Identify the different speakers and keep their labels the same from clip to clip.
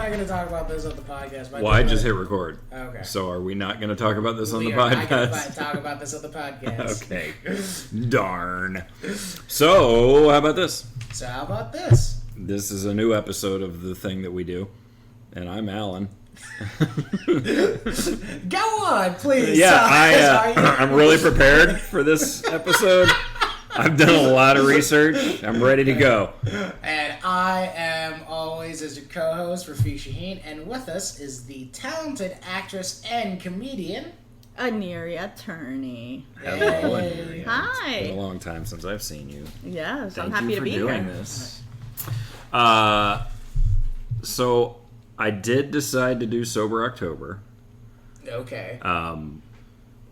Speaker 1: not going to talk about this on the podcast.
Speaker 2: Well, I just hit record.
Speaker 1: Okay.
Speaker 2: So are we not going to talk about this on the
Speaker 1: We are not going
Speaker 2: podcast?
Speaker 1: to talk about this on the podcast.
Speaker 2: Okay. Darn. So, how about this?
Speaker 1: So how about this?
Speaker 2: This is a new episode of the thing that we do. And I'm Alan.
Speaker 1: Go on, please.
Speaker 2: Yeah, I'm really prepared for this episode. I've done a lot of research. I'm ready to go.
Speaker 1: And I am always as your co-host, Rafiq Shaheen, and with us is the talented actress and comedian,
Speaker 3: Aniria Turney.
Speaker 2: Hello, Aniria.
Speaker 3: Hi.
Speaker 2: It's been a long time since I've seen you.
Speaker 3: Yes,
Speaker 2: Thank
Speaker 3: I'm happy
Speaker 2: you
Speaker 3: to
Speaker 2: for
Speaker 3: be
Speaker 2: doing
Speaker 3: here.
Speaker 2: this. So I did decide to do Sober October.
Speaker 1: Okay.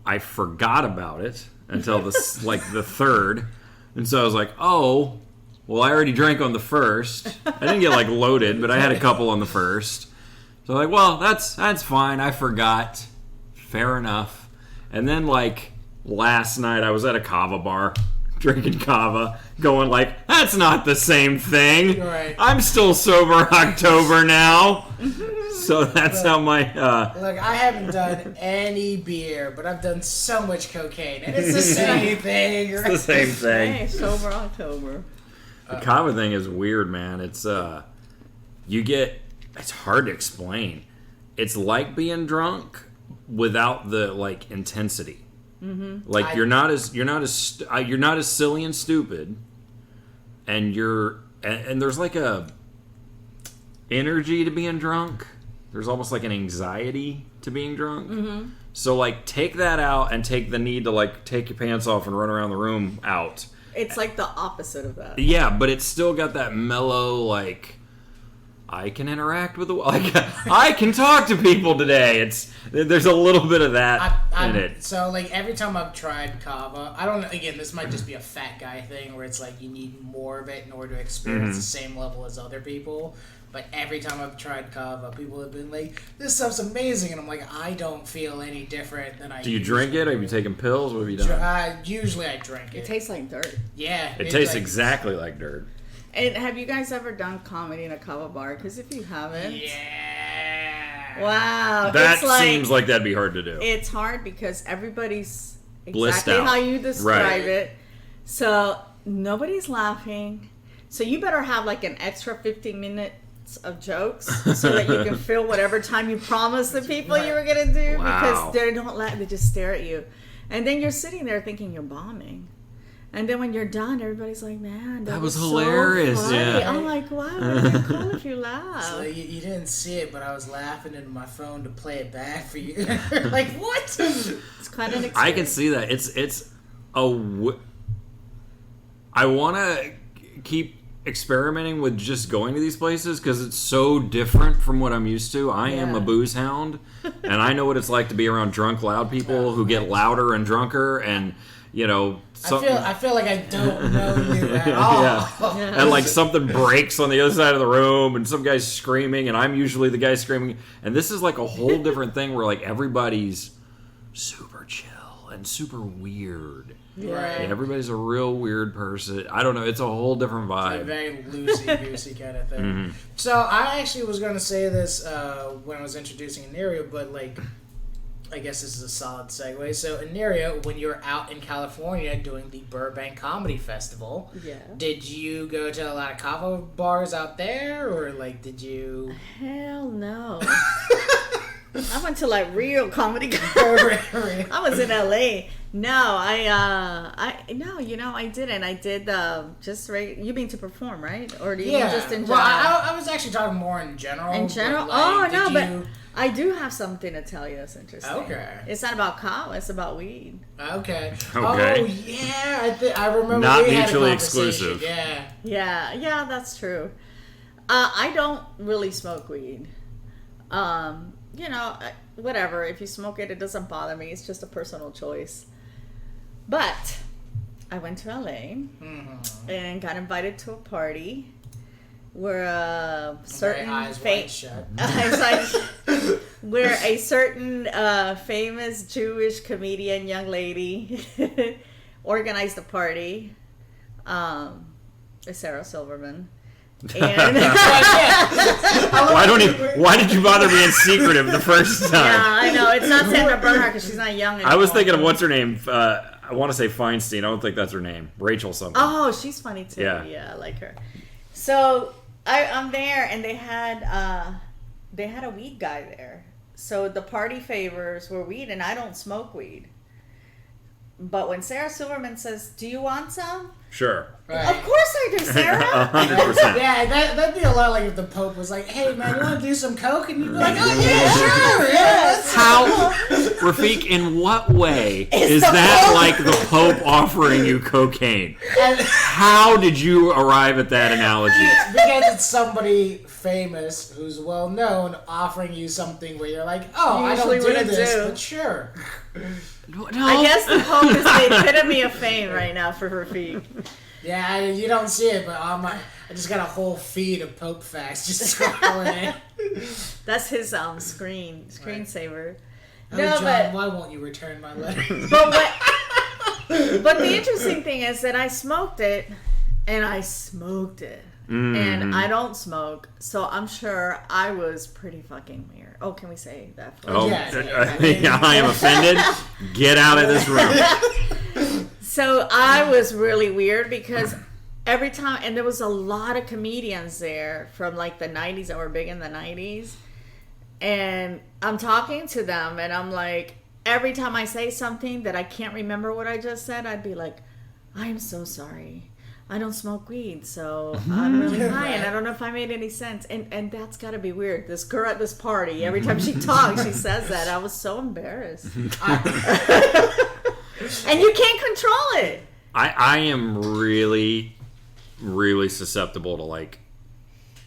Speaker 2: I forgot about it until the 3rd, and so I was like, oh, well, I already drank on the 1st. I didn't get loaded, but I had a couple on the 1st. So well, that's fine. I forgot. Fair enough. And then last night I was at a kava bar drinking kava, going that's not the same thing.
Speaker 1: Right.
Speaker 2: I'm still sober October now. So that's how my
Speaker 1: Look, I haven't done any beer, but I've done so much cocaine, and it's the same thing.
Speaker 2: It's the same thing.
Speaker 3: Hey, sober October.
Speaker 2: The kava thing is weird, man. It's it's hard to explain. It's like being drunk without the intensity. Mm-hmm. You're not as silly and stupid, and and there's a energy to being drunk. There's almost an anxiety to being drunk. Mm-hmm. So take that out and take the need to take your pants off and run around the room out.
Speaker 3: It's the opposite of that.
Speaker 2: Yeah, but it's still got that mellow I can interact with I can talk to people today. There's a little bit of that in it.
Speaker 1: So every time I've tried kava, I don't know. Again, this might just be a fat guy thing where it's you need more of it in order to experience the same level as other people. But every time I've tried kava, people have been this stuff's amazing, and I'm I don't feel any different than I.
Speaker 2: Do you drink it? Have you taken pills? What have you done?
Speaker 1: Usually I drink it.
Speaker 3: It tastes like dirt.
Speaker 1: Yeah,
Speaker 2: it tastes exactly like dirt.
Speaker 3: And have you guys ever done comedy in a kava bar? Because if you haven't,
Speaker 1: yeah.
Speaker 3: Wow,
Speaker 2: that seems like that'd be hard to do.
Speaker 3: It's hard because everybody's
Speaker 2: Blissed
Speaker 3: exactly
Speaker 2: out.
Speaker 3: how you describe
Speaker 2: Right.
Speaker 3: it. So nobody's laughing. So you better have an extra 15 minutes of jokes so that you can fill whatever time you promised the people you were gonna do.
Speaker 2: Wow.
Speaker 3: Because they don't laugh; they just stare at you, and then you're sitting there thinking you're bombing. And then when you're done, everybody's like, "Man, that was
Speaker 2: hilarious!"
Speaker 3: So funny.
Speaker 2: Yeah.
Speaker 3: I'm like, "Wow, you're cool if you laugh."
Speaker 1: So you didn't see it, but I was laughing into my phone to play it back for you. What?
Speaker 3: It's quite an experience.
Speaker 2: I can see that. I want to keep experimenting with just going to these places because it's so different from what I'm used to. I am a booze hound, and I know what it's like to be around drunk, loud people who get louder and drunker, and
Speaker 1: I feel like I don't know you at all.
Speaker 2: Yeah. And something breaks on the other side of the room, and some guy's screaming, and I'm usually the guy screaming. And this is a whole different thing where everybody's super chill and super weird.
Speaker 1: Right.
Speaker 2: Everybody's a real weird person. I don't know. It's a whole different vibe.
Speaker 1: It's a very loosey-goosey kind of thing. Mm-hmm. So I actually was going to say this when I was introducing Aniria, but I guess this is a solid segue. So Aniria, when you were out in California doing the Burbank Comedy Festival, did you go to a lot of kava bars out there, or did you?
Speaker 3: Hell no. I went to real comedy. I was in LA. No, I didn't. I did just you mean to perform, right? Or do you mean just in general?
Speaker 1: Well, I was actually talking more in general.
Speaker 3: In general? But I do have something to tell you that's interesting.
Speaker 1: Okay.
Speaker 3: It's not about kava, it's about weed.
Speaker 1: Okay.
Speaker 2: Okay.
Speaker 1: Oh, yeah. I remember
Speaker 2: not
Speaker 1: we had
Speaker 2: mutually
Speaker 1: a
Speaker 2: exclusive.
Speaker 1: Yeah,
Speaker 3: that's true. I don't really smoke weed. Whatever. If you smoke it, it doesn't bother me. It's just a personal choice. But I went to LA and got invited to a party where a certain where a certain famous Jewish comedian young lady organized a party. Sarah Silverman. And
Speaker 2: Why did you bother being secretive the first time?
Speaker 3: yeah, I know. It's not Sandra Bernhardt because she's not young anymore.
Speaker 2: I was thinking of what's her name. I want to say Feinstein. I don't think that's her name. Rachel something.
Speaker 3: Oh, she's funny too. Yeah, I like her. So I'm there, and they had a weed guy there. So the party favors were weed, and I don't smoke weed. But when Sarah Silverman says, "Do you want some?"
Speaker 2: Sure.
Speaker 1: Right.
Speaker 3: Of course I do, Sarah.
Speaker 2: 100%.
Speaker 1: Yeah, that'd be a lot like if the Pope was like, "Hey man, you want to do some coke?" And you'd be like, "Oh yeah, sure, yes."
Speaker 2: How, Rafiq? In what way is that like the Pope offering you cocaine? How did you arrive at that analogy?
Speaker 1: Because it's somebody famous who's well known offering you something where you're like, "Oh, I don't do this, but sure."
Speaker 2: No.
Speaker 3: I guess the Pope is the epitome of fame right now for Rafiq.
Speaker 1: Yeah, you don't see it, but I just got a whole feed of Pope facts just scrolling in.
Speaker 3: That's his screensaver.
Speaker 1: Oh,
Speaker 3: No,
Speaker 1: John,
Speaker 3: but
Speaker 1: why won't you return my letter?
Speaker 3: but the interesting thing is that I smoked it, and I smoked it. And I don't smoke, so I'm sure I was pretty fucking weird. Oh, can we say that?
Speaker 2: Oh,
Speaker 1: Yeah.
Speaker 2: I am offended. Get out of this room.
Speaker 3: So I was really weird because every time, and there was a lot of comedians there from like the 90s that were big in the 90s. And I'm talking to them, and I'm like, every time I say something that I can't remember what I just said, I'd be like, I'm so sorry. I don't smoke weed, so I'm really high, and I don't know if I made any sense. And that's got to be weird. This girl at this party, every time she talks, she says that. I was so embarrassed. And you can't control it.
Speaker 2: I am really, really susceptible to, like,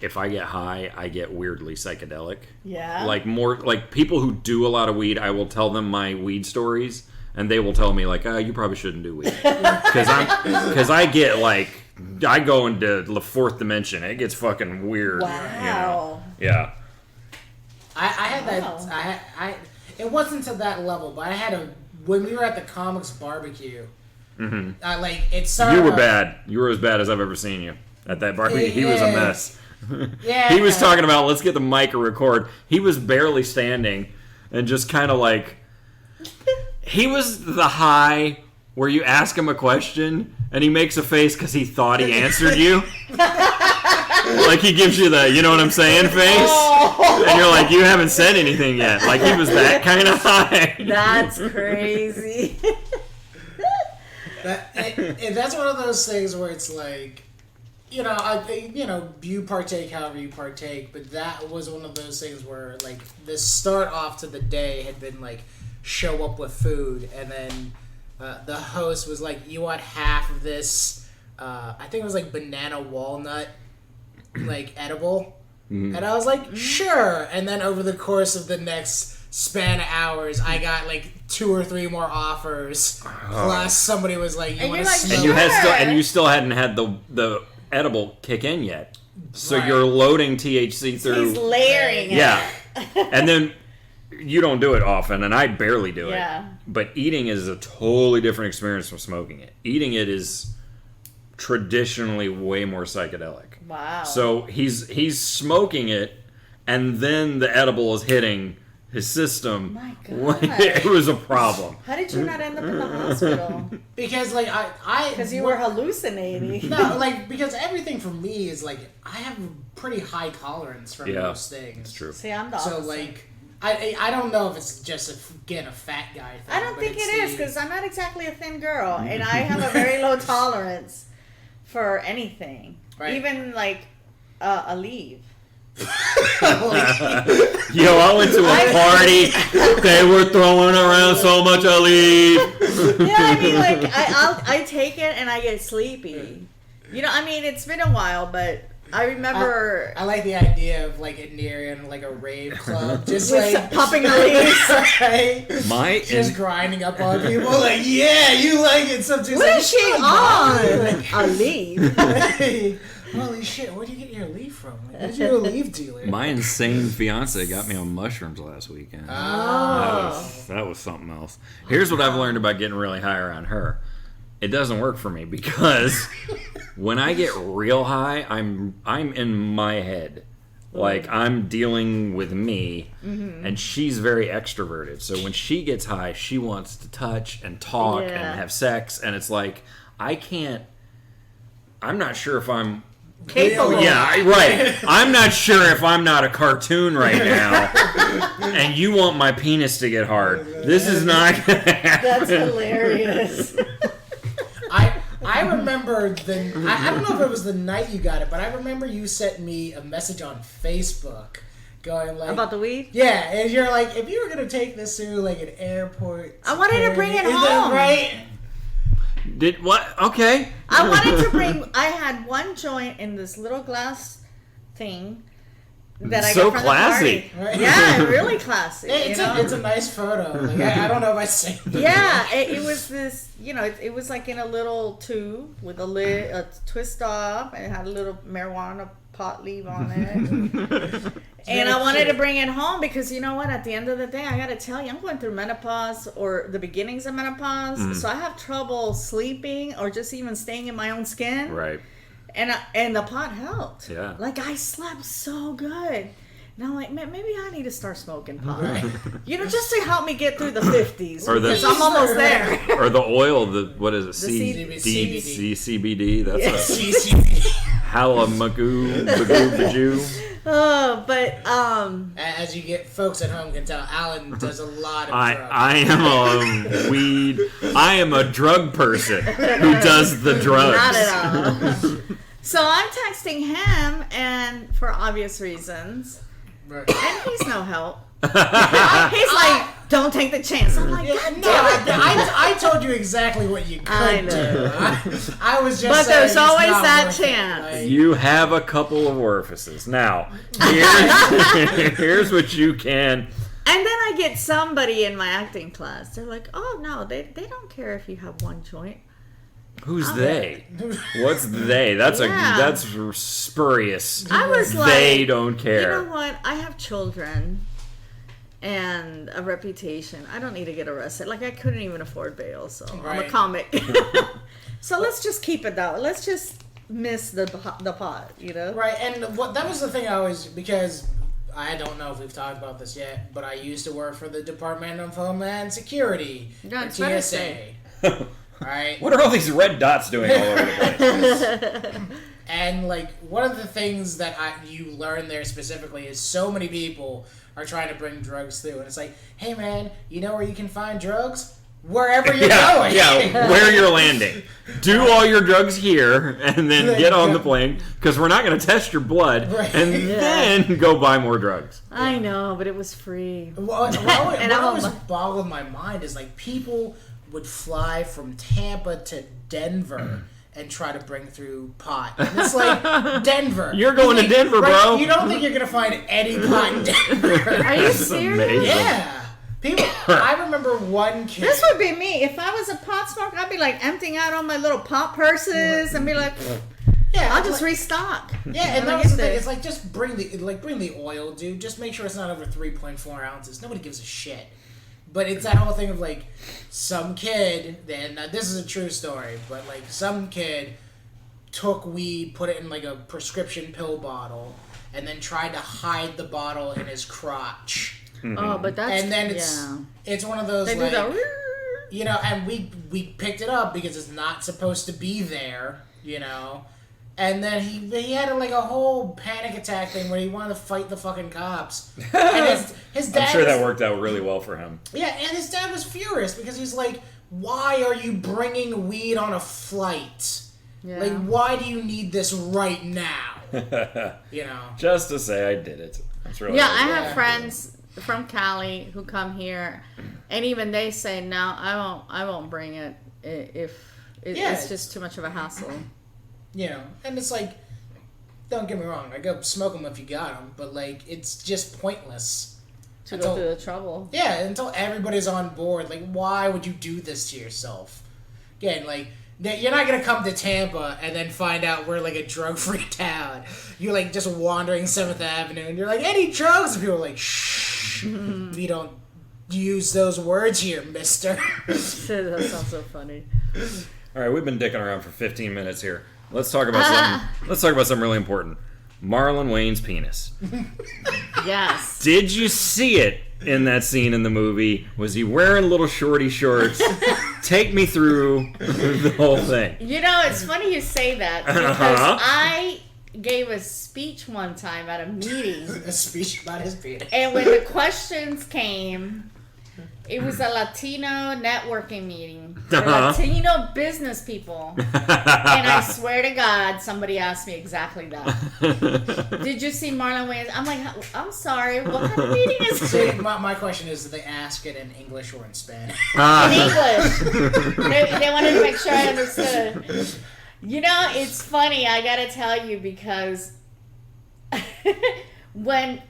Speaker 2: if I get high, I get weirdly psychedelic.
Speaker 3: Yeah.
Speaker 2: Like people who do a lot of weed, I will tell them my weed stories. And they will tell me, like, oh, you probably shouldn't do weed. Because I get, like, I go into the fourth dimension. It gets fucking weird.
Speaker 3: Wow.
Speaker 2: You know? Yeah.
Speaker 1: I had that. It wasn't to that level, but I had when we were at the comics barbecue. Mm-hmm. It started.
Speaker 2: You were bad. You were as bad as I've ever seen you at that barbecue. He was a mess.
Speaker 1: Yeah.
Speaker 2: He was talking about, let's get the mic and record. He was barely standing and just kind of like. He was the high where you ask him a question and he makes a face because he thought he answered you. Like he gives you the, you know what I'm saying, face. And you're like, you haven't said anything yet. Like he was that kind of high.
Speaker 3: That's crazy.
Speaker 1: That's one of those things where it's like, you partake however you partake, but that was one of those things where, like, the start off to the day had been like, show up with food, and then the host was like, you want half of this I think it was like banana walnut like edible, and I was like, sure. And then over the course of the next span of hours, I got like 2 or 3 more offers, plus somebody was like, you want to smoke,
Speaker 2: and you still hadn't had the edible kick in yet, so you're loading THC through.
Speaker 3: He's layering it.
Speaker 2: Yeah. And then you don't do it often, and I barely do it.
Speaker 3: Yeah.
Speaker 2: But eating is a totally different experience from smoking it. Eating it is traditionally way more psychedelic.
Speaker 3: Wow.
Speaker 2: So he's smoking it, and then the edible is hitting his system.
Speaker 3: My God.
Speaker 2: It was a problem.
Speaker 3: How did you not end up in the hospital?
Speaker 1: Because like
Speaker 3: because you were hallucinating.
Speaker 1: No, like, because everything for me is like, I have a pretty high tolerance for most things.
Speaker 2: It's true.
Speaker 3: See, I'm the
Speaker 1: So
Speaker 3: opposite.
Speaker 1: like, I don't know if it's just a fat guy thing.
Speaker 3: I don't think it is, because I'm not exactly a thin girl, and I have a very low tolerance for anything.
Speaker 1: Right.
Speaker 3: Even like a leave.
Speaker 2: Yo, I went to a party. They were throwing around so much Aleve.
Speaker 3: Yeah, I mean, like, I take it and I get sleepy. You know, I mean, it's been a while, but I remember.
Speaker 1: I like the idea of like Aniria in like a rave club, just
Speaker 3: with
Speaker 1: like
Speaker 3: popping the leaves.
Speaker 1: Right? Just grinding up on people, like, yeah, you like it. Sometimes
Speaker 3: What
Speaker 1: like,
Speaker 3: is she on? A leaf.
Speaker 1: Hey, holy shit! Where'd you get your leaf from? Like, where'd you a leaf dealer?
Speaker 2: My insane fiance got me on mushrooms last weekend.
Speaker 1: Oh.
Speaker 2: That was something else. Here's what I've learned about getting really high around her. it doesn't work for me because when I get real high, I'm in my head. Like, I'm dealing with me, and she's very extroverted. So when she gets high, she wants to touch and talk and have sex, and it's like, I'm not sure if I'm
Speaker 3: capable.
Speaker 2: Yeah, right. I'm not sure if I'm not a cartoon right now, and you want my penis to get hard. This is not going to happen.
Speaker 3: That's hilarious.
Speaker 1: I remember I don't know if it was the night you got it, but I remember you sent me a message on Facebook going like...
Speaker 3: About the weed?
Speaker 1: Yeah, and you're like, if you were going to take this through like an airport...
Speaker 3: I wanted to bring it home.
Speaker 1: That right?
Speaker 2: Did what? Okay.
Speaker 3: I wanted to bring... I had one joint in this little glass thing that I
Speaker 2: so
Speaker 3: got from
Speaker 2: classy.
Speaker 3: the party. Yeah, really classy.
Speaker 1: It's a nice photo. Like, I don't know if I say that.
Speaker 3: Yeah, it was this, it was like in a little tube with a lid, a twist off, and it had a little marijuana pot leaf on it. And I wanted to bring it home because you know what? At the end of the day, I got to tell you, I'm going through menopause or the beginnings of menopause. So I have trouble sleeping or just even staying in my own skin.
Speaker 2: Right.
Speaker 3: And the pot helped.
Speaker 2: Yeah.
Speaker 3: Like, I slept so good. And I'm like, man, maybe I need to start smoking pot. Just to help me get through the 50s.
Speaker 2: Or
Speaker 3: because I'm almost there.
Speaker 2: Or the oil, what is it?
Speaker 1: CBD.
Speaker 2: That's a Halamagoo, Bagoo,
Speaker 3: But
Speaker 1: as you get folks at home can tell, Alan does a lot of drugs.
Speaker 2: I am a drug person who does the drugs.
Speaker 3: Not at all. So I'm texting him, and for obvious reasons,
Speaker 1: Right.
Speaker 3: and he's no help. He's like, don't take the chance. I'm like, God damn it.
Speaker 1: I told you exactly what you could do. I was just
Speaker 3: But
Speaker 1: saying
Speaker 3: there's
Speaker 1: it's
Speaker 3: always
Speaker 1: not
Speaker 3: that
Speaker 1: worth it.
Speaker 3: chance.
Speaker 1: Like,
Speaker 2: You have a couple of orifices. Now, here's what you can...
Speaker 3: And then I get somebody in my acting class. They're like, oh, no, they don't care if you have one joint.
Speaker 2: Who's they? What's they? That's spurious.
Speaker 3: I was like,
Speaker 2: they don't care.
Speaker 3: You know what? I have children and a reputation. I don't need to get arrested. Like, I couldn't even afford bail, so I'm a comic. So let's just keep it that way. Let's just miss the pot,
Speaker 1: Right, and that was the thing I always, because I don't know if we've talked about this yet, but I used to work for the Department of Homeland Security,
Speaker 3: Yeah,
Speaker 1: TSA. Right?
Speaker 2: What are all these red dots doing all over the place?
Speaker 1: And like one of the things that you learn there specifically is so many people are trying to bring drugs through, and it's like, hey man, you know where you can find drugs? Wherever you're going.
Speaker 2: Yeah, where you're landing. Do all your drugs here, and then get on the plane, because we're not going to test your blood, and then go buy more drugs.
Speaker 3: I know, but it was free.
Speaker 1: What always boggled my mind is like people would fly from Tampa to Denver and try to bring through pot. And it's like, Denver.
Speaker 2: You're going to Denver, bro.
Speaker 1: You don't think you're going to find any pot in Denver.
Speaker 3: Are you serious?
Speaker 2: Amazing.
Speaker 1: Yeah. I remember one kid.
Speaker 3: This would be me. If I was a pot smoker, I'd be like emptying out all my little pot purses and be like, I'll just restock.
Speaker 1: Yeah, and that was the thing. It's like, just bring the oil, dude. Just make sure it's not over 3.4 ounces. Nobody gives a shit. But it's that whole thing of like some kid, and this is a true story, but like some kid took weed, put it in like a prescription pill bottle, and then tried to hide the bottle in his crotch.
Speaker 2: Mm-hmm.
Speaker 3: Oh, but that's...
Speaker 1: And then it's one of those,
Speaker 3: they
Speaker 1: like...
Speaker 3: do that.
Speaker 1: And we picked it up because it's not supposed to be there, And then he had a whole panic attack thing where he wanted to fight the fucking cops. And his dad...
Speaker 2: I'm sure that worked out really well for him.
Speaker 1: Yeah, and his dad was furious because he's like, why are you bringing weed on a flight? Yeah. Like, why do you need this right now?
Speaker 2: Just to say I did it. That's really
Speaker 3: I have friends from Cali who come here, and even they say, no, I won't bring it if it's just too much of a hassle.
Speaker 1: And it's like, don't get me wrong, I go smoke them if you got them, but like, it's just pointless.
Speaker 3: To go through the trouble.
Speaker 1: Yeah, until everybody's on board. Like, why would you do this to yourself? Again, like, you're not going to come to Tampa and then find out we're like a drug-free town. You're like just wandering 7th Avenue and you're like, any drugs? And people are like, shh, we don't use those words here, mister.
Speaker 3: That sounds so funny.
Speaker 2: All right, we've been dicking around for 15 minutes here. Let's talk about something. Let's talk about something really important. Marlon Wayne's penis.
Speaker 3: Yes.
Speaker 2: Did you see it in that scene in the movie? Was he wearing little shorty shorts? Take me through the whole thing.
Speaker 3: You know, it's funny you say that because I gave a speech one time at a meeting.
Speaker 1: A speech about his penis.
Speaker 3: And when the questions came, it was a Latino networking meeting for Latino business people. And I swear to God, somebody asked me exactly that. Did you see Marlon Wayans? I'm like, I'm sorry, what kind of meeting is this?
Speaker 1: See, my question is, did they ask it in English or in Spanish?
Speaker 3: In English. They wanted to make sure I understood. You know, it's funny, I gotta tell you, because when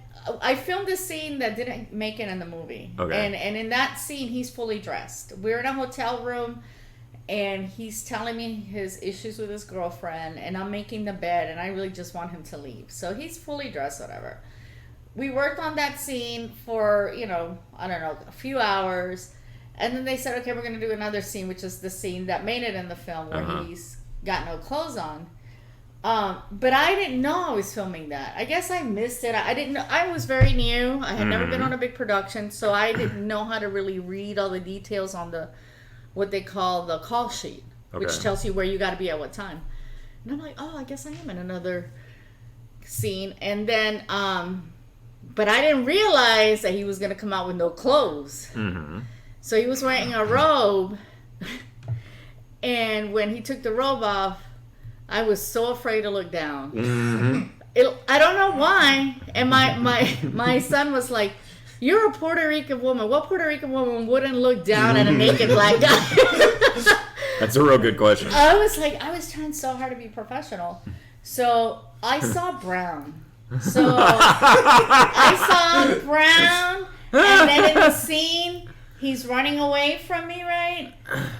Speaker 3: I filmed a scene that didn't make it in the movie.
Speaker 2: Okay.
Speaker 3: And in that scene, he's fully dressed. We're in a hotel room, and he's telling me his issues with his girlfriend, and I'm making the bed, and I really just want him to leave. So he's fully dressed, whatever. We worked on that scene for, I don't know, a few hours. And then they said, okay, we're going to do another scene, which is the scene that made it in the film where he's got no clothes on. But I didn't know I was filming that. I guess I missed it. I didn't know. I was very new. I had never been on a big production, so I didn't know how to really read all the details on what they call the call sheet, which tells you where you got to be at what time. And I'm like, oh, I guess I am in another scene. And then, but I didn't realize that he was going to come out with no clothes. Mm-hmm. So he was wearing a robe, and when he took the robe off, I was so afraid to look down. Mm-hmm. I don't know why. And my son was like, "You're a Puerto Rican woman. What Puerto Rican woman wouldn't look down at a naked black guy?"
Speaker 2: That's a real good question.
Speaker 3: I was trying so hard to be professional. So I saw brown. So I saw brown, and then in the scene, he's running away from me, right?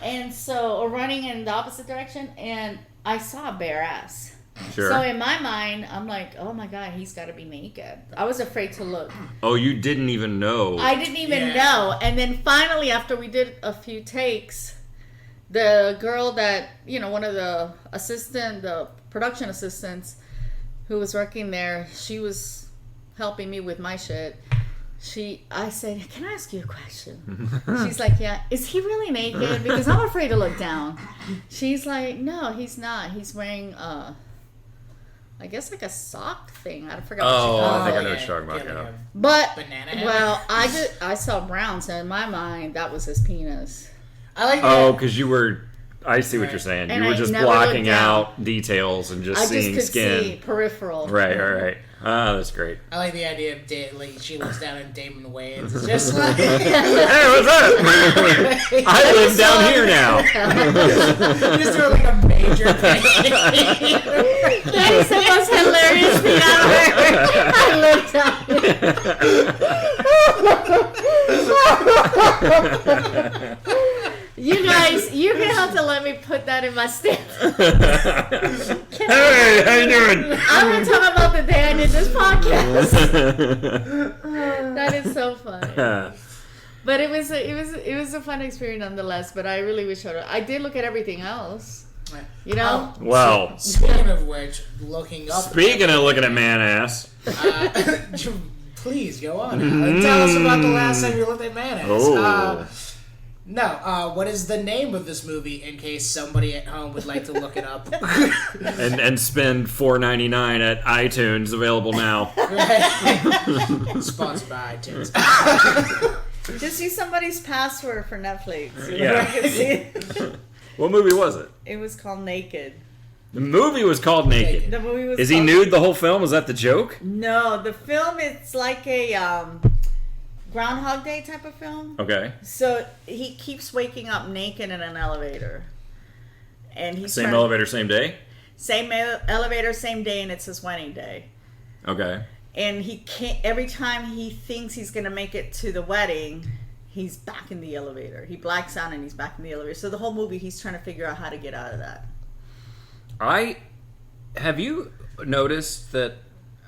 Speaker 3: And so, or running in the opposite direction, and I saw a bare ass.
Speaker 2: Sure.
Speaker 3: So in my mind, I'm like, oh my God, he's got to be naked. I was afraid to look.
Speaker 2: Oh, you didn't even know.
Speaker 3: I didn't even know. And then finally, after we did a few takes, the girl that, one of the production assistants who was working there, she was helping me with my shit. I said, can I ask you a question? She's like, yeah. Is he really naked? Because I'm afraid to look down. She's like, no, he's not. He's wearing, I guess like a sock thing. I forgot what she called it.
Speaker 2: I think I know what you're talking about.
Speaker 3: But,
Speaker 1: banana
Speaker 3: well, I saw brown, so in my mind, that was his penis.
Speaker 1: I like that.
Speaker 2: Oh, because I see what you're saying.
Speaker 3: And
Speaker 2: you were
Speaker 3: I
Speaker 2: just
Speaker 3: never
Speaker 2: blocking
Speaker 3: looked down.
Speaker 2: out details and just
Speaker 3: I
Speaker 2: seeing
Speaker 3: just could
Speaker 2: skin.
Speaker 3: see peripheral.
Speaker 2: Right. Ah, that's great.
Speaker 1: I like the idea of she looks down at Damon Wayans. It's just like,
Speaker 2: Hey, what's up? I live down here now.
Speaker 1: just doing like a major thing.
Speaker 3: That is the most hilarious thing I looked at. You guys, you're gonna have to let me put that in my stand.
Speaker 2: Hey, how you doing?
Speaker 3: I'm gonna talk about the day I did this podcast. That is so funny. But it was a fun experience nonetheless. But I really wish I did look at everything else.
Speaker 2: Well,
Speaker 1: Speaking of which, looking up.
Speaker 2: Speaking of looking at man ass.
Speaker 1: Please go on. Tell us about the last time you looked at man ass.
Speaker 2: Oh.
Speaker 1: What is the name of this movie in case somebody at home would like to look it up?
Speaker 2: and spend $4.99 at iTunes, available now.
Speaker 1: Sponsored by iTunes.
Speaker 3: Just use somebody's password for Netflix.
Speaker 2: Yeah. What movie was it?
Speaker 3: It was called Naked.
Speaker 2: The movie was called Naked.
Speaker 3: The movie was.
Speaker 2: Is he nude the whole film? Was that the joke?
Speaker 3: No, the film it's like a Groundhog Day type of film.
Speaker 2: Okay.
Speaker 3: So he keeps waking up naked in an elevator, and he's
Speaker 2: same elevator, same day.
Speaker 3: Same elevator, same day, and it's his wedding day.
Speaker 2: Okay.
Speaker 3: And he can't. Every time he thinks he's gonna make it to the wedding, he's back in the elevator. He blacks out and he's back in the elevator. So the whole movie, he's trying to figure out how to get out of that.
Speaker 2: Have you noticed that?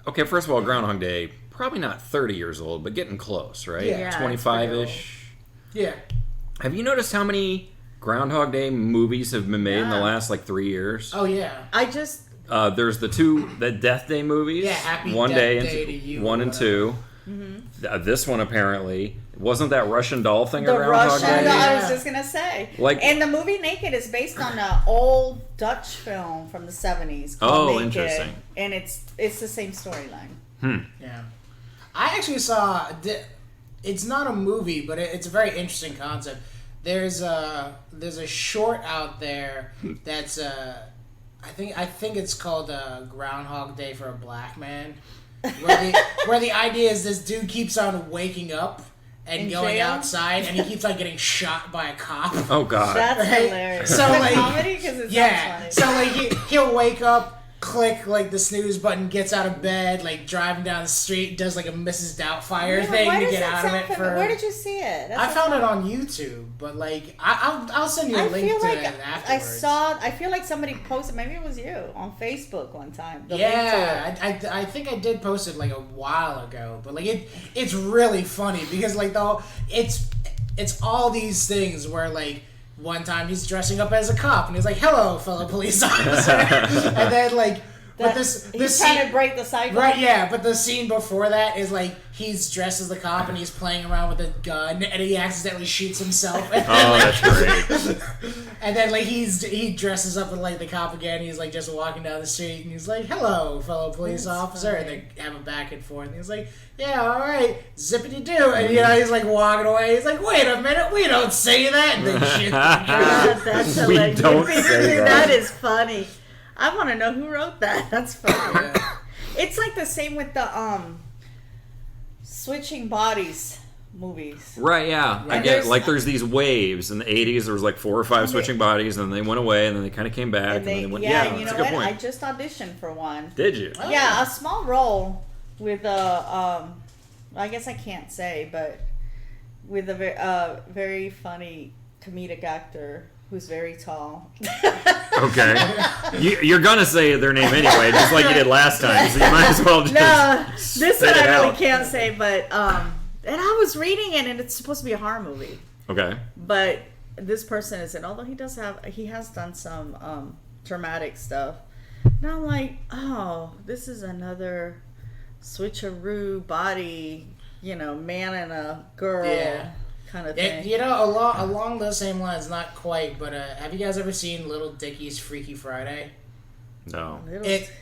Speaker 2: Okay, first of all, Groundhog Day, probably not 30 years old, but getting close, right?
Speaker 1: Yeah.
Speaker 2: 25-ish.
Speaker 1: Yeah.
Speaker 2: Have you noticed how many Groundhog Day movies have been made in the last like 3 years.
Speaker 1: Oh yeah.
Speaker 2: There's the Death Day movies.
Speaker 1: Yeah, Happy
Speaker 2: One
Speaker 1: Death
Speaker 2: Day
Speaker 1: Day to You.
Speaker 2: 1 and 2. Mm-hmm. This one apparently wasn't that Russian doll thing
Speaker 3: the
Speaker 2: around
Speaker 3: Russian
Speaker 2: Day?
Speaker 3: doll, I was just gonna say. And the movie Naked is based on an old Dutch film from the 70s. Called Naked,
Speaker 2: interesting.
Speaker 3: And it's the same storyline.
Speaker 1: Yeah, I actually saw. It's not a movie, but it's a very interesting concept. There's a short out there that's I think it's called Groundhog Day for a Black Man, where the idea is this dude keeps on waking up and going
Speaker 3: jail?
Speaker 1: Outside, and he keeps on getting shot by a cop.
Speaker 2: Oh God,
Speaker 3: that's hilarious.
Speaker 1: So
Speaker 3: it's
Speaker 1: like
Speaker 3: comedy because it's
Speaker 1: funny.
Speaker 3: funny.
Speaker 1: So like he'll wake up. Click like the snooze button, gets out of bed, like driving down the street, does like a Mrs. Doubtfire thing to get out of it.
Speaker 3: Where did you see it?
Speaker 1: I found it on YouTube, but like I'll send you a link to it afterwards.
Speaker 3: I feel like somebody posted, maybe it was you, on Facebook one time.
Speaker 1: I think I did post it like a while ago, but like it's really funny because like it's all these things where like. One time he's dressing up as a cop and he's like, "Hello, fellow police officer," and then like, but this
Speaker 3: he's trying to break the cycle,
Speaker 1: right? Yeah, but the scene before that is like he's dressed as the cop and he's playing around with a gun and he accidentally shoots himself. And then,
Speaker 2: that's great.
Speaker 1: And then like he dresses up with like the cop again. And he's like just walking down the street and he's like, "Hello, fellow police officer," and they have a back and forth. And he's like, "Yeah, all right, zippity doo," and he's like walking away. He's like, "Wait a minute, we don't say that." And then shit.
Speaker 3: God, that's hilarious.
Speaker 2: We don't say that.
Speaker 3: That is funny. I want to know who wrote that. That's funny.
Speaker 1: Yeah.
Speaker 3: It's like the same with the switching bodies movies.
Speaker 2: Right, yeah. I get like there's these waves in the 80s. There was like 4 or 5 switching bodies, and then they went away, and then they kind of came back, and then they went. Yeah,
Speaker 3: you know
Speaker 2: that's a good
Speaker 3: what?
Speaker 2: point.
Speaker 3: I just auditioned for one.
Speaker 2: Did you?
Speaker 1: Oh.
Speaker 3: Yeah, a small role with a I guess I can't say, but with a very funny comedic actor who's very tall.
Speaker 2: Okay. You're going to say their name anyway, just like you did last time, so you might as well just
Speaker 3: No, this one I really
Speaker 2: out.
Speaker 3: can't say, but and I was reading it, and it's supposed to be a horror movie.
Speaker 2: Okay.
Speaker 3: But this person isn't, although he has done some dramatic stuff. And I'm like, oh, this is another switcheroo body, man and a girl kind of thing.
Speaker 1: Along those same lines, not quite, but have you guys ever seen Little Dicky's Freaky Friday?
Speaker 2: No.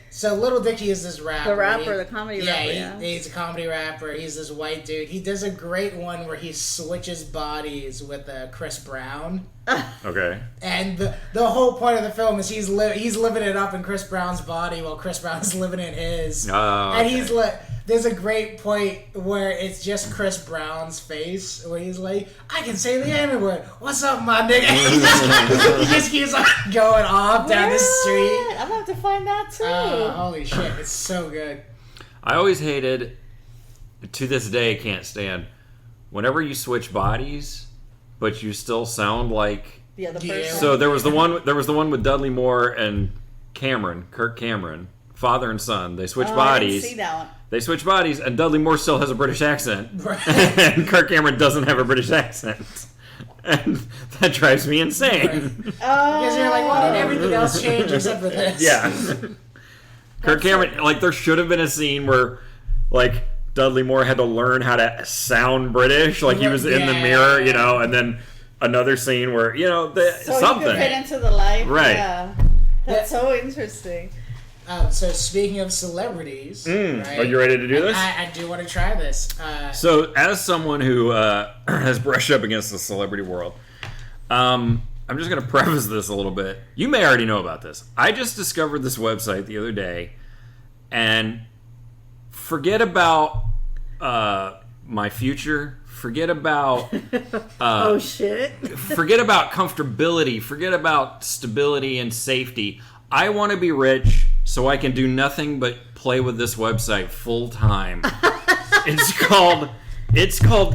Speaker 1: So Little Dicky is this rapper.
Speaker 3: The comedy rapper. Yeah,
Speaker 1: he's a comedy rapper. He's this white dude. He does a great one where he switches bodies with Chris Brown.
Speaker 2: Okay.
Speaker 1: And the whole point of the film is he's living it up in Chris Brown's body while Chris Brown's living in his. And he's there's a great point where it's just Chris Brown's face where he's like, "I can say the N-word. What's up, my nigga?" he just keeps on going off down the street.
Speaker 3: I'm gonna have to find that too.
Speaker 1: Holy shit, it's so good.
Speaker 2: I always hated, to this day can't stand, whenever you switch bodies, but you still sound like
Speaker 3: the other person.
Speaker 2: So there was the one with Dudley Moore and Kirk Cameron, father and son. They switch bodies.
Speaker 3: I didn't see that one.
Speaker 2: They switch bodies, and Dudley Moore still has a British accent.
Speaker 1: Right.
Speaker 2: And Kirk Cameron doesn't have a British accent. And that drives me insane.
Speaker 1: Right. Because you're like, why did everything else change except for this?
Speaker 2: Yeah. Kirk Cameron, like, there should have been a scene where, like, Dudley Moore had to learn how to sound British, like he was in the mirror, and then another scene where,
Speaker 3: so
Speaker 2: something.
Speaker 3: you could fit into the life.
Speaker 2: Right.
Speaker 3: Yeah. That's so interesting.
Speaker 1: So speaking of celebrities, right,
Speaker 2: Are you ready to do this?
Speaker 1: I do want to try this.
Speaker 2: So, as someone who has brushed up against the celebrity world, I'm just going to preface this a little bit. You may already know about this. I just discovered this website the other day, and forget about my future. Forget about
Speaker 3: oh shit.
Speaker 2: Forget about comfortability. Forget about stability and safety. I want to be rich so I can do nothing but play with this website full time. It's called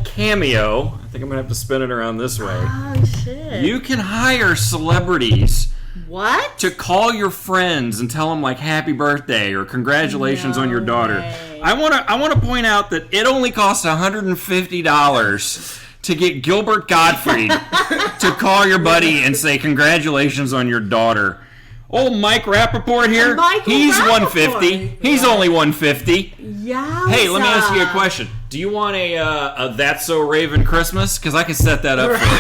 Speaker 2: Cameo. I think I'm gonna have to spin it around this way.
Speaker 3: Oh shit.
Speaker 2: You can hire celebrities.
Speaker 3: What?
Speaker 2: To call your friends and tell them like happy birthday or congratulations on your daughter.
Speaker 3: Way.
Speaker 2: I want to point out that it only costs $150 to get Gilbert Gottfried to call your buddy and say congratulations on your daughter. Old Mike Rappaport here, he's 150. He's only 150.
Speaker 3: Yeah.
Speaker 2: Hey, let me ask you a question. Do you want a That's So Raven Christmas? Because I can set that up for you.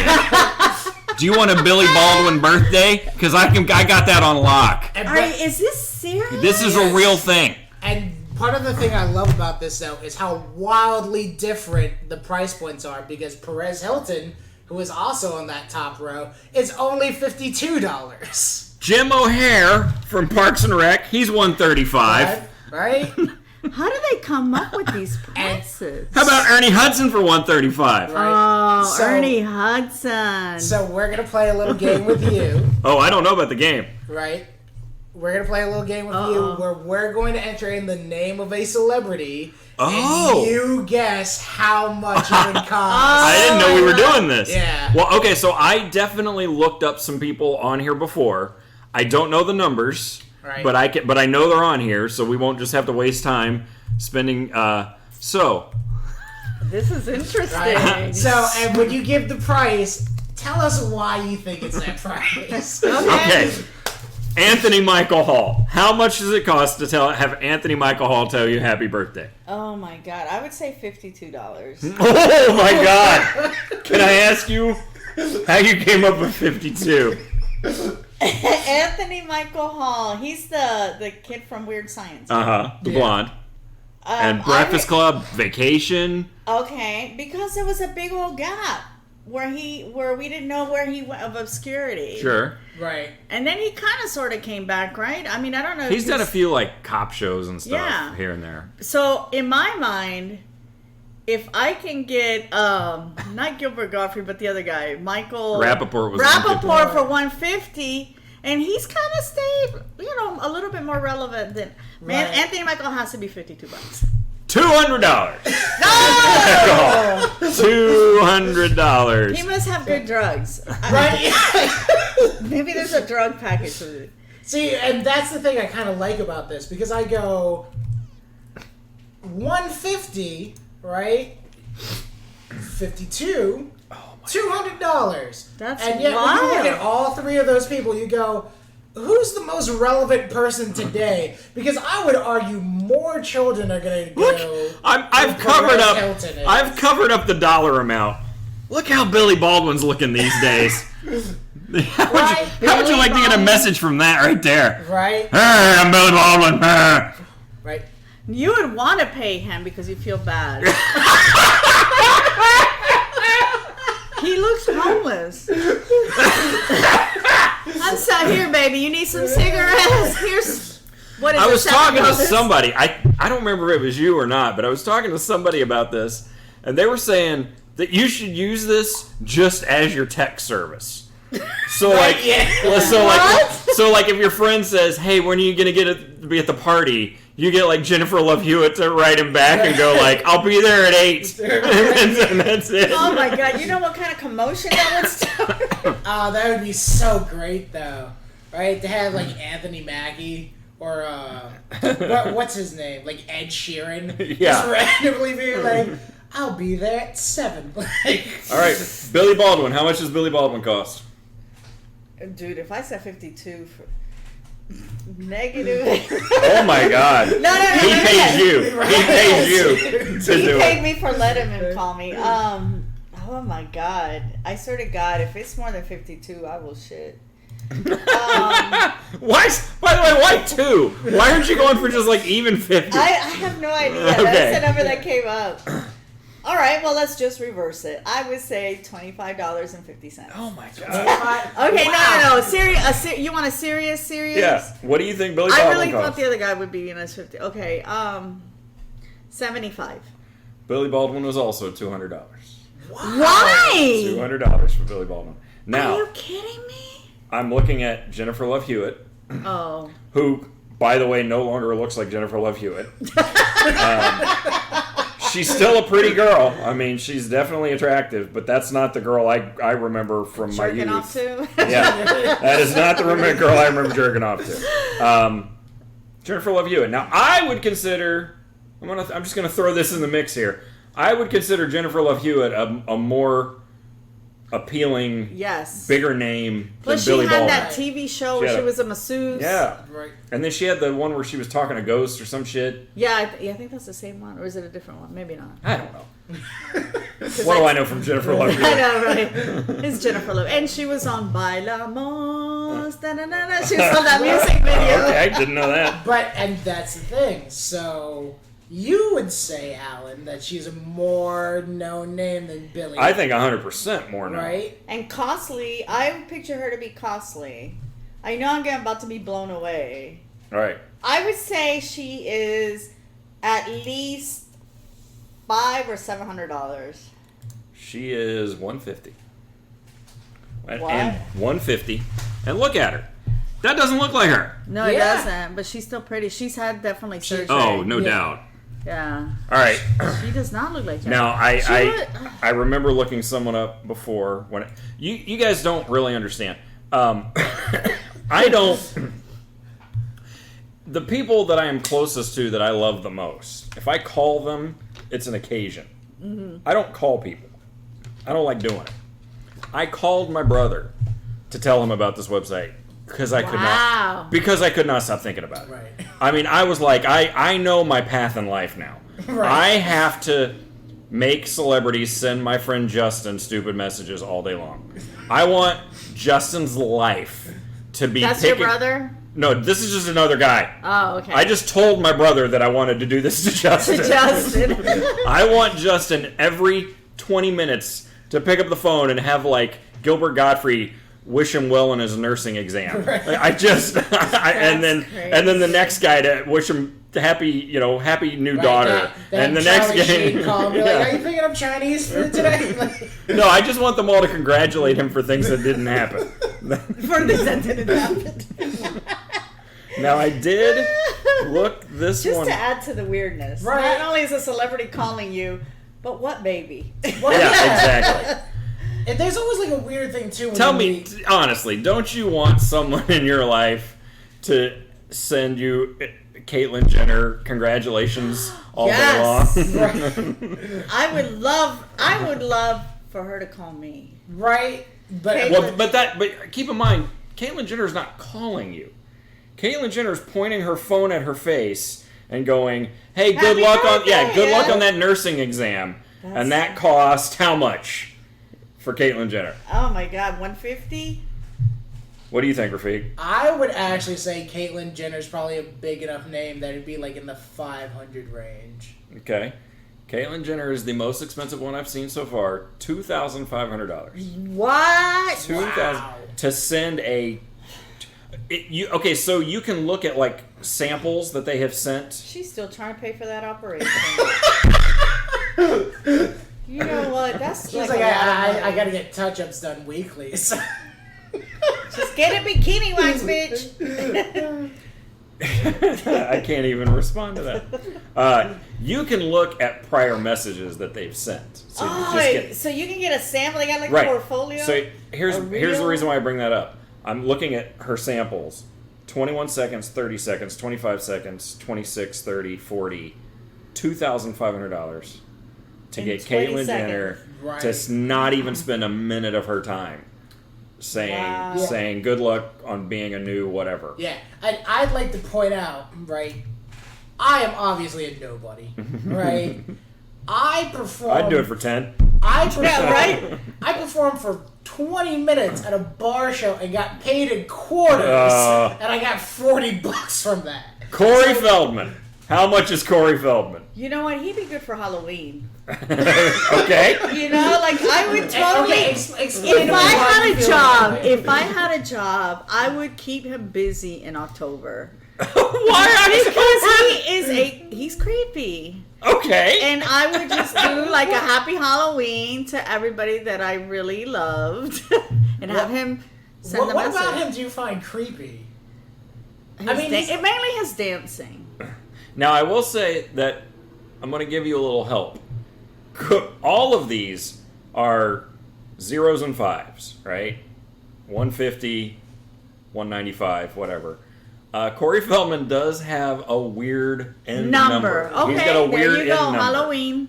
Speaker 2: Do you want a Billy Baldwin birthday? Because I got that on lock.
Speaker 3: Is this serious?
Speaker 2: This is a real thing.
Speaker 1: And part of the thing I love about this, though, is how wildly different the price points are. Because Perez Hilton, who is also on that top row, is only $52.
Speaker 2: Jim O'Hare from Parks and Rec, he's $135.
Speaker 1: Right?
Speaker 3: How do they come up with these prices?
Speaker 2: How about Ernie Hudson for $135?
Speaker 1: Right.
Speaker 3: Oh, Ernie Hudson.
Speaker 1: So we're going to play a little game with you.
Speaker 2: Oh, I don't know about the game.
Speaker 1: Right? We're going to play a little game with you where we're going to enter in the name of a celebrity. And you guess how much it would cost.
Speaker 2: I didn't know we were doing this.
Speaker 1: Yeah.
Speaker 2: Well, okay, so I definitely looked up some people on here before. I don't know the numbers,
Speaker 1: right.
Speaker 2: but I know they're on here, so we won't just have to waste time spending.
Speaker 3: This is interesting.
Speaker 1: Right. So, and when you give the price, tell us why you think it's that price.
Speaker 2: Okay. Anthony Michael Hall. How much does it cost to have Anthony Michael Hall tell you happy birthday?
Speaker 3: Oh my God, I would say $52.
Speaker 2: Oh my God! Can I ask you how you came up with 52?
Speaker 3: Anthony Michael Hall. He's the kid from Weird Science.
Speaker 2: The blonde. And Breakfast Club, Vacation.
Speaker 3: Okay, because there was a big old gap where we didn't know where he went of obscurity.
Speaker 2: Sure.
Speaker 1: Right.
Speaker 3: And then he kind of sort of came back, right? I mean, I don't know.
Speaker 2: He's done a few like cop shows and stuff here and there.
Speaker 3: So in my mind, if I can get not Gilbert Gottfried, but the other guy, Michael
Speaker 2: Rappaport
Speaker 3: for $150, and he's kind of stayed, a little bit more relevant than Anthony Michael has to be $52.
Speaker 2: $200.
Speaker 3: No!
Speaker 2: $200.
Speaker 3: He must have good drugs.
Speaker 1: Right?
Speaker 3: Maybe there's a drug package with it.
Speaker 1: See, and that's the thing I kind of like about this, because I go $150, right? 52, $200.
Speaker 3: That's
Speaker 1: and yet when you look at all three of those people, you go, who's the most relevant person today? Because I would argue more children are going to go.
Speaker 2: Look, I've covered up the dollar amount. Look how Billy Baldwin's looking these days. How would you like to get a message from that right there?
Speaker 1: Right.
Speaker 2: Hey, I'm Billy Baldwin.
Speaker 1: Right.
Speaker 3: You would want to pay him because you feel bad. He looks homeless. I'm so here, baby. You need some cigarettes? Here's what is
Speaker 2: I was talking to somebody. I don't remember if it was you or not, but I was talking to somebody about this, and they were saying that you should use this just as your text service. So like, so like, if your friend says, "Hey, when are you gonna be at the party?" You get like Jennifer Love Hewitt to write him back and go like, "I'll be there at 8." And that's it.
Speaker 3: Oh my God! You know what kind of commotion that would start?
Speaker 1: Oh, that would be so great though, right? To have like Anthony Mackie or what's his name, like Ed Sheeran, just randomly being like, "I'll be there at 7." Like,
Speaker 2: all right, Billy Baldwin. How much does Billy Baldwin cost?
Speaker 3: Dude, if I said 52 for negative.
Speaker 2: Oh my God!
Speaker 3: No.
Speaker 2: He pays you. He pays you to do it.
Speaker 3: He paid me for letting him call me. Oh my God! I swear to God, if it's more than 52, I will shit.
Speaker 2: Why? By the way, why 2? Why aren't you going for just like even 50?
Speaker 3: I have no idea.
Speaker 2: Okay.
Speaker 3: That's the number that came up. All right, well, let's just reverse it. I would say $25.50.
Speaker 2: Oh my God.
Speaker 3: Okay,
Speaker 1: wow.
Speaker 3: no. You want a serious?
Speaker 2: Yeah. What do you think Billy Baldwin
Speaker 3: I really
Speaker 2: costs?
Speaker 3: thought the other guy would be in his 50. Okay, 75.
Speaker 2: Billy Baldwin was also $200.
Speaker 3: Why?
Speaker 2: $200 for Billy Baldwin. Now,
Speaker 3: are you kidding me?
Speaker 2: I'm looking at Jennifer Love Hewitt.
Speaker 3: Oh.
Speaker 2: Who, by the way, no longer looks like Jennifer Love Hewitt. She's still a pretty girl. I mean, she's definitely attractive, but that's not the girl I remember from my youth.
Speaker 3: Jerking off to?
Speaker 2: Yeah, that is not the girl I remember jerking off to. Jennifer Love Hewitt. Now, I would consider. I'm just gonna throw this in the mix here. I would consider Jennifer Love Hewitt a more appealing, bigger name than Billy Baldwin.
Speaker 3: She had that TV show where she was a masseuse.
Speaker 2: Yeah. Right. And then she had the one where she was talking to ghosts or some shit.
Speaker 3: Yeah, I think that's the same one. Or is it a different one? Maybe not.
Speaker 2: I don't know. What do I know from Jennifer Love Hewitt?
Speaker 3: I know, right? It's Jennifer Love. And she was on Bailamos. Da-na-na-na. She was on that music video.
Speaker 2: Okay, I didn't know that.
Speaker 1: And that's the thing. So... You would say, Alan, that she's a more known name than Billy.
Speaker 2: I think 100% more known.
Speaker 1: Right?
Speaker 3: And costly. I picture her to be costly. I know I'm about to be blown away.
Speaker 2: Right.
Speaker 3: I would say she is at least $500 or $700.
Speaker 2: She is $150.
Speaker 3: What?
Speaker 2: And $150. And look at her. That doesn't look like her.
Speaker 3: No, it doesn't. But she's still pretty. She's had definitely surgery.
Speaker 2: Oh, no doubt.
Speaker 3: Yeah.
Speaker 2: All right.
Speaker 3: She does not look like her.
Speaker 2: Now, I remember looking someone up before. You guys don't really understand. I don't... The people that I am closest to that I love the most, if I call them, it's an occasion. Mm-hmm. I don't call people. I don't like doing it. I called my brother to tell him about this website. Because I could not stop thinking about it.
Speaker 1: Right.
Speaker 2: I mean, I was like, I know my path in life now. Right. I have to make celebrities send my friend Justin stupid messages all day long. I want Justin's life to be
Speaker 3: That's your brother?
Speaker 2: No, this is just another guy.
Speaker 3: Oh, okay.
Speaker 2: I just told my brother that I wanted to do this to Justin. I want Justin every 20 minutes to pick up the phone and have, like, Gilbert Gottfried wish him well in his nursing exam. Right. And then the next guy to wish him happy new daughter. And the next guy
Speaker 1: call and be like, are you picking up Chinese food today?
Speaker 2: No, I just want them all to congratulate him for things that didn't happen.
Speaker 3: For things that didn't happen.
Speaker 2: Now I did look this
Speaker 3: just
Speaker 2: one.
Speaker 3: Just to add to the weirdness.
Speaker 1: Right.
Speaker 3: Not only is a celebrity calling you, but what baby?
Speaker 2: Yeah, exactly.
Speaker 1: And there's always like a weird thing too.
Speaker 2: Tell me honestly, don't you want someone in your life to send you Caitlyn Jenner congratulations all day long?
Speaker 1: Right.
Speaker 3: I would love for her to call me.
Speaker 1: Right. But
Speaker 2: but keep in mind, Caitlyn Jenner's not calling you. Caitlyn Jenner's pointing her phone at her face and going, "Hey, good luck on that nursing exam." And that cost how much? For Caitlyn Jenner.
Speaker 3: Oh my God, $150?
Speaker 2: What do you think, Rafiq?
Speaker 1: I would actually say Caitlyn Jenner's probably a big enough name that it'd be like in the 500 range.
Speaker 2: Okay. Caitlyn Jenner is the most expensive one I've seen so far. $2,500.
Speaker 3: What?
Speaker 2: $2,000 wow. To send so you can look at like samples that they have sent.
Speaker 3: She's still trying to pay for that operation. You know what? That's
Speaker 1: she's like I gotta get touch-ups done weekly. So.
Speaker 3: Just get a bikini wax, bitch.
Speaker 2: I can't even respond to that. You can look at prior messages that they've sent.
Speaker 3: So you can get a sample. They got like a portfolio.
Speaker 2: So here's the reason why I bring that up. I'm looking at her samples: 21 seconds, 30 seconds, 25 seconds, 26, 30, 40, $2,500. To get Caitlyn Jenner to not even spend a minute of her time saying good luck on being a new whatever.
Speaker 1: Yeah, I'd like to point out, right, I am obviously a nobody, right? I'd
Speaker 2: do it for 10.
Speaker 1: I performed for 20 minutes at a bar show and got paid in quarters, and I got $40 from that.
Speaker 2: Corey Feldman. How much is Corey Feldman?
Speaker 3: You know what? He'd be good for Halloween.
Speaker 2: Okay.
Speaker 3: You know, like I would totally.
Speaker 1: If
Speaker 3: I had a job, I would keep him busy in October.
Speaker 2: Why?
Speaker 3: Because he's creepy.
Speaker 2: Okay.
Speaker 3: And I would just do like a happy Halloween to everybody that I really loved, and have him send the message.
Speaker 1: What about him do you find creepy?
Speaker 3: It mainly his dancing.
Speaker 2: Now, I will say that I'm going to give you a little help. All of these are zeros and fives, right? 150, 195, whatever. Corey Feldman does have a weird end number.
Speaker 3: Okay,
Speaker 2: He's got a weird
Speaker 3: there you go.
Speaker 2: end number.
Speaker 3: Halloween.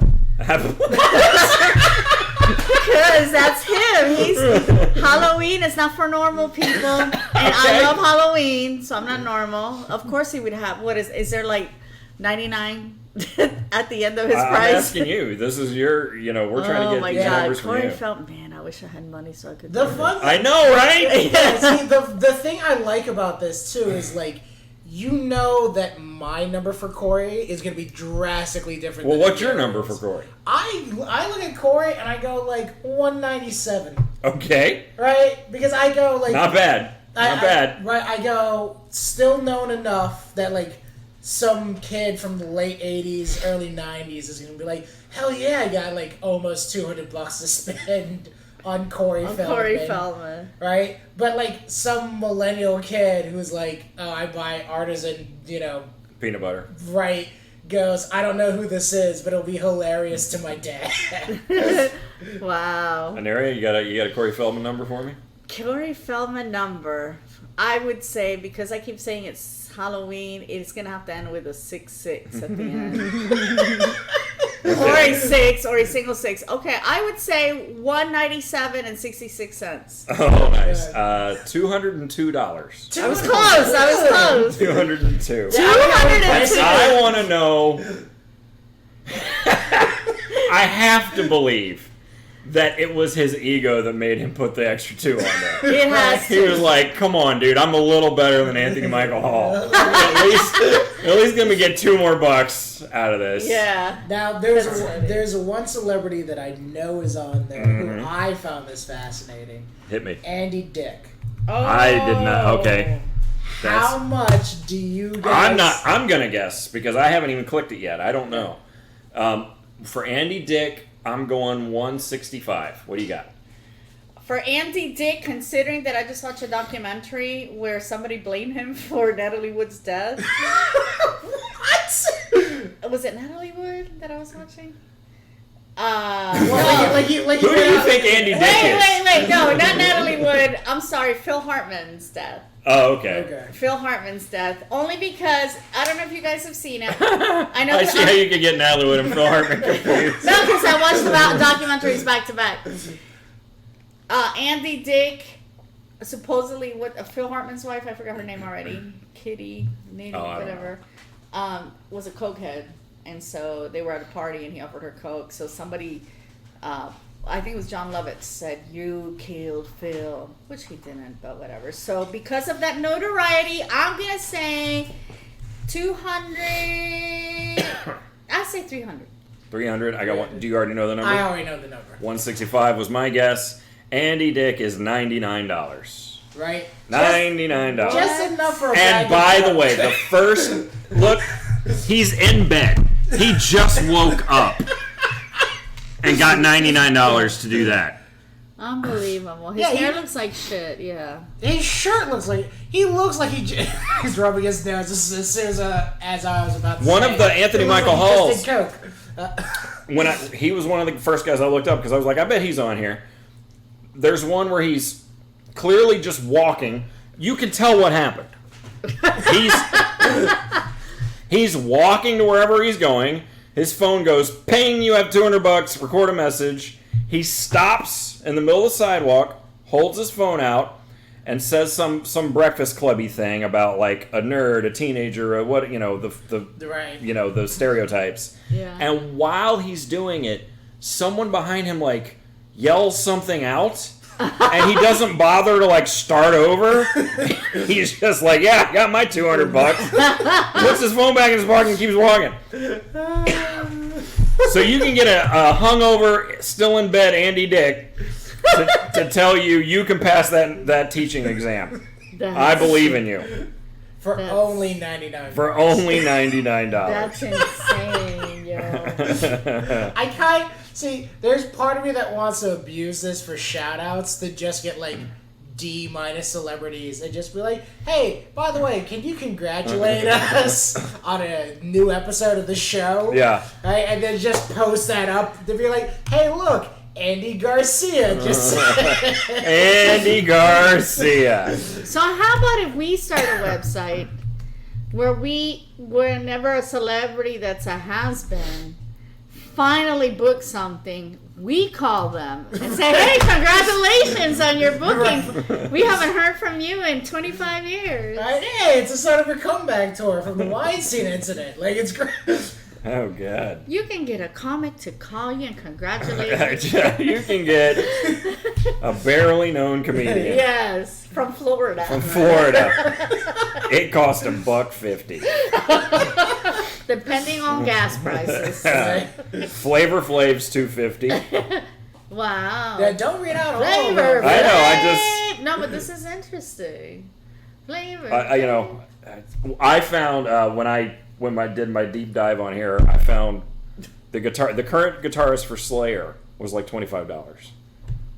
Speaker 3: Because that's him. Halloween is not for normal people, and I love Halloween, so I'm not normal. Of course, he would have. What is there like 99 at the end of his price?
Speaker 2: I'm asking you. This is your. We're trying to get these numbers from you.
Speaker 3: Man, I wish I had money so I could.
Speaker 1: The fun.
Speaker 2: I know, right?
Speaker 1: Yeah. See, the thing I like about this too is like. You know that my number for Corey is going to be drastically different.
Speaker 2: Well, what's your number for Corey?
Speaker 1: I look at Corey and I go like 197.
Speaker 2: Okay.
Speaker 1: Right? Because I go like...
Speaker 2: Not bad. Not bad.
Speaker 1: Right, I go still known enough that like some kid from the late 80s, early 90s is going to be like, hell yeah, I got like almost $200 to spend on Corey Feldman. Right? But like some millennial kid who's like, oh, I buy artisan,
Speaker 2: peanut butter.
Speaker 1: Right. Goes, I don't know who this is, but it'll be hilarious to my dad.
Speaker 3: Wow.
Speaker 2: Aniria, you got a Corey Feldman number for me?
Speaker 3: Corey Feldman number. I would say, because I keep saying it's Halloween, it's going to have to end with a 66 at the end. Or a 6, or a single 6. Okay, I would say $197.66.
Speaker 2: Oh, nice. $202.
Speaker 3: I was close.
Speaker 2: 202.
Speaker 3: 202.
Speaker 2: I want to know. I have to believe that it was his ego that made him put the extra 2 on there.
Speaker 3: It has to.
Speaker 2: He was like, come on, dude, I'm a little better than Anthony Michael Hall. At least let me get $2 more out of this.
Speaker 3: Yeah.
Speaker 1: Now, there's one celebrity that I know is on there who I found this fascinating.
Speaker 2: Hit me.
Speaker 1: Andy Dick.
Speaker 3: Oh.
Speaker 2: I did not. Okay.
Speaker 1: How much do you guys...
Speaker 2: I'm going to guess because I haven't even clicked it yet. I don't know. For Andy Dick, I'm going 165. What do you got?
Speaker 3: For Andy Dick, considering that I just watched a documentary where somebody blamed him for Natalie Wood's death.
Speaker 1: What?
Speaker 3: Was it Natalie Wood that I was watching?
Speaker 2: Who do you think Andy Dick is?
Speaker 3: Wait. No, not Natalie Wood. I'm sorry, Phil Hartman's death.
Speaker 2: Oh, okay.
Speaker 3: Phil Hartman's death. Only because, I don't know if you guys have seen it. I know.
Speaker 2: I see how you could get Natalie Wood and Phil Hartman confused.
Speaker 3: No, because I watched the documentaries back to back. Andy Dick, supposedly Phil Hartman's wife, I forgot her name already, Kitty, whatever, was a cokehead. And so they were at a party and he offered her coke. So somebody, I think it was John Lovitz, said, you killed Phil, which he didn't, but whatever. So because of that notoriety, I'm going to say 200, I say 300.
Speaker 2: 300. I got one. Do you already know the number?
Speaker 1: I already know the number.
Speaker 2: 165 was my guess. Andy Dick is $99.
Speaker 1: Right?
Speaker 2: $99.
Speaker 1: Just enough for a
Speaker 2: And by the way, the first look, he's in bed. He just woke up and got $99 to do that.
Speaker 3: Unbelievable. His hair looks like shit, yeah.
Speaker 1: His shirt looks like... He looks like he's rubbing his nose as soon as I was about to
Speaker 2: One
Speaker 1: say.
Speaker 2: of the Anthony Michael Halls...
Speaker 1: Just did coke.
Speaker 2: He was one of the first guys I looked up because I was like, I bet he's on here. There's one where he's clearly just walking. You can tell what happened. He's walking to wherever he's going. His phone goes, ping, you have $200, record a message. He stops in the middle of the sidewalk, holds his phone out, and says some Breakfast Clubby thing about like a nerd, a teenager, or what, the stereotypes.
Speaker 3: Yeah.
Speaker 2: And while he's doing it, someone behind him like yells something out, and he doesn't bother to like start over. He's just like, yeah, I got my $200. Puts his phone back in his pocket and keeps walking. So you can get a hungover, still in bed Andy Dick to tell you can pass that teaching exam. I believe in you.
Speaker 1: For only $99.
Speaker 2: For only $99.
Speaker 3: That's insane, yo.
Speaker 1: See, there's part of me that wants to abuse this for shout-outs to just get, like, D- celebrities and just be like, hey, by the way, can you congratulate us on a new episode of the show?
Speaker 2: Yeah.
Speaker 1: Right? And then just post that up to be like, hey, look, Andy Garcia just
Speaker 2: Andy Garcia.
Speaker 3: So how about if we start a website where whenever a celebrity that's a has-been finally book something, we call them and say, hey, congratulations on your booking. We haven't heard from you in 25 years.
Speaker 1: Right? Hey, it's a sort of a comeback tour from the Weinstein incident. Like, it's great.
Speaker 2: Oh, God.
Speaker 3: You can get a comic to call you and congratulate you.
Speaker 2: You can get a barely known comedian.
Speaker 3: Yes, from Florida.
Speaker 2: From Florida. It cost $1.50.
Speaker 3: Depending on gas prices.
Speaker 2: Flavor Flav's $2.50.
Speaker 3: Wow.
Speaker 1: Yeah, don't read out all of
Speaker 3: Flavor.
Speaker 1: them.
Speaker 2: I know,
Speaker 3: No, but this is interesting. Flavor.
Speaker 2: I found when I did my deep dive on here, I found the current guitarist for Slayer was like $25.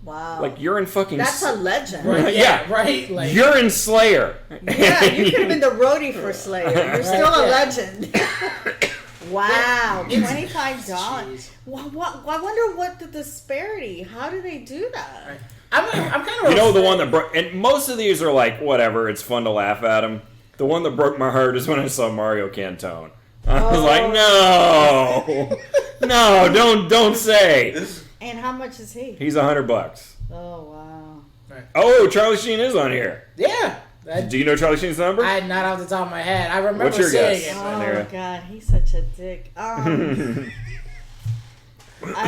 Speaker 3: Wow.
Speaker 2: Like, you're in fucking...
Speaker 3: That's a legend.
Speaker 1: Right,
Speaker 2: yeah,
Speaker 1: right. Like,
Speaker 2: you're in Slayer.
Speaker 3: Yeah, you could have been the roadie for Slayer. You're still a legend. Wow, $25. I wonder what the disparity. How do they do that?
Speaker 1: I'm kind of...
Speaker 2: You know, the one that broke... And most of these are like, whatever, it's fun to laugh at them. The one that broke my heart is when I saw Mario Cantone. I was like, no, don't say.
Speaker 3: And how much is he?
Speaker 2: He's $100.
Speaker 3: Oh, wow.
Speaker 1: Right.
Speaker 2: Oh, Charlie Sheen is on here.
Speaker 1: Yeah.
Speaker 2: Do you know Charlie Sheen's number?
Speaker 1: Not off the top of my head. I remember
Speaker 2: What's your
Speaker 1: seeing
Speaker 2: guess?
Speaker 1: it.
Speaker 3: Oh, God, he's such a dick. I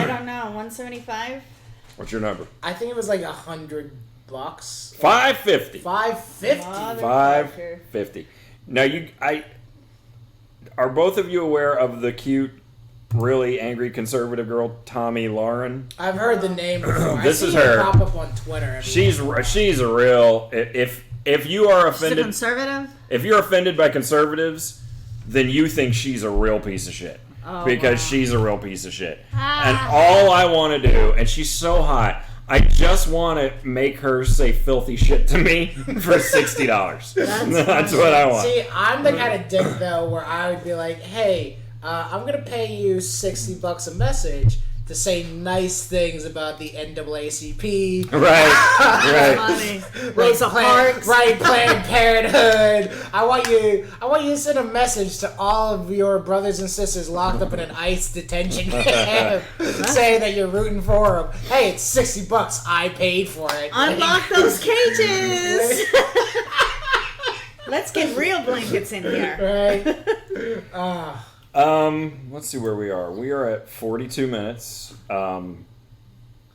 Speaker 3: don't know, 175?
Speaker 2: What's your number?
Speaker 1: I think it was like $100.
Speaker 2: $5.50.
Speaker 1: $5.50.
Speaker 2: $5.50. Now are both of you aware of the cute, really angry conservative girl Tommy Lauren?
Speaker 1: I've heard the name before.
Speaker 2: This
Speaker 1: I
Speaker 2: is
Speaker 1: see
Speaker 2: her.
Speaker 1: Pop up on Twitter.
Speaker 2: She's a real. If you are
Speaker 3: She's a
Speaker 2: offended,
Speaker 3: conservative?
Speaker 2: if you're offended by conservatives, then you think she's a real piece of shit.
Speaker 3: Oh,
Speaker 2: Because
Speaker 3: wow.
Speaker 2: she's a real piece of shit. And all I want to do, and she's so hot, I just want to make her say filthy shit to me for $60. That's what I want.
Speaker 1: See, I'm the kind of dick, though, where I would be like, hey, I'm going to pay you $60 a message to say nice things about the NAACP.
Speaker 2: Right.
Speaker 3: Funny. Rosa Parks.
Speaker 1: Right, Planned Parenthood. I want you to send a message to all of your brothers and sisters locked up in an ICE detention camp saying that you're rooting for them. Hey, it's $60. I paid for it.
Speaker 3: Unlock those cages. Let's get real blankets in here.
Speaker 1: Right?
Speaker 2: Let's see where we are. We are at 42 minutes.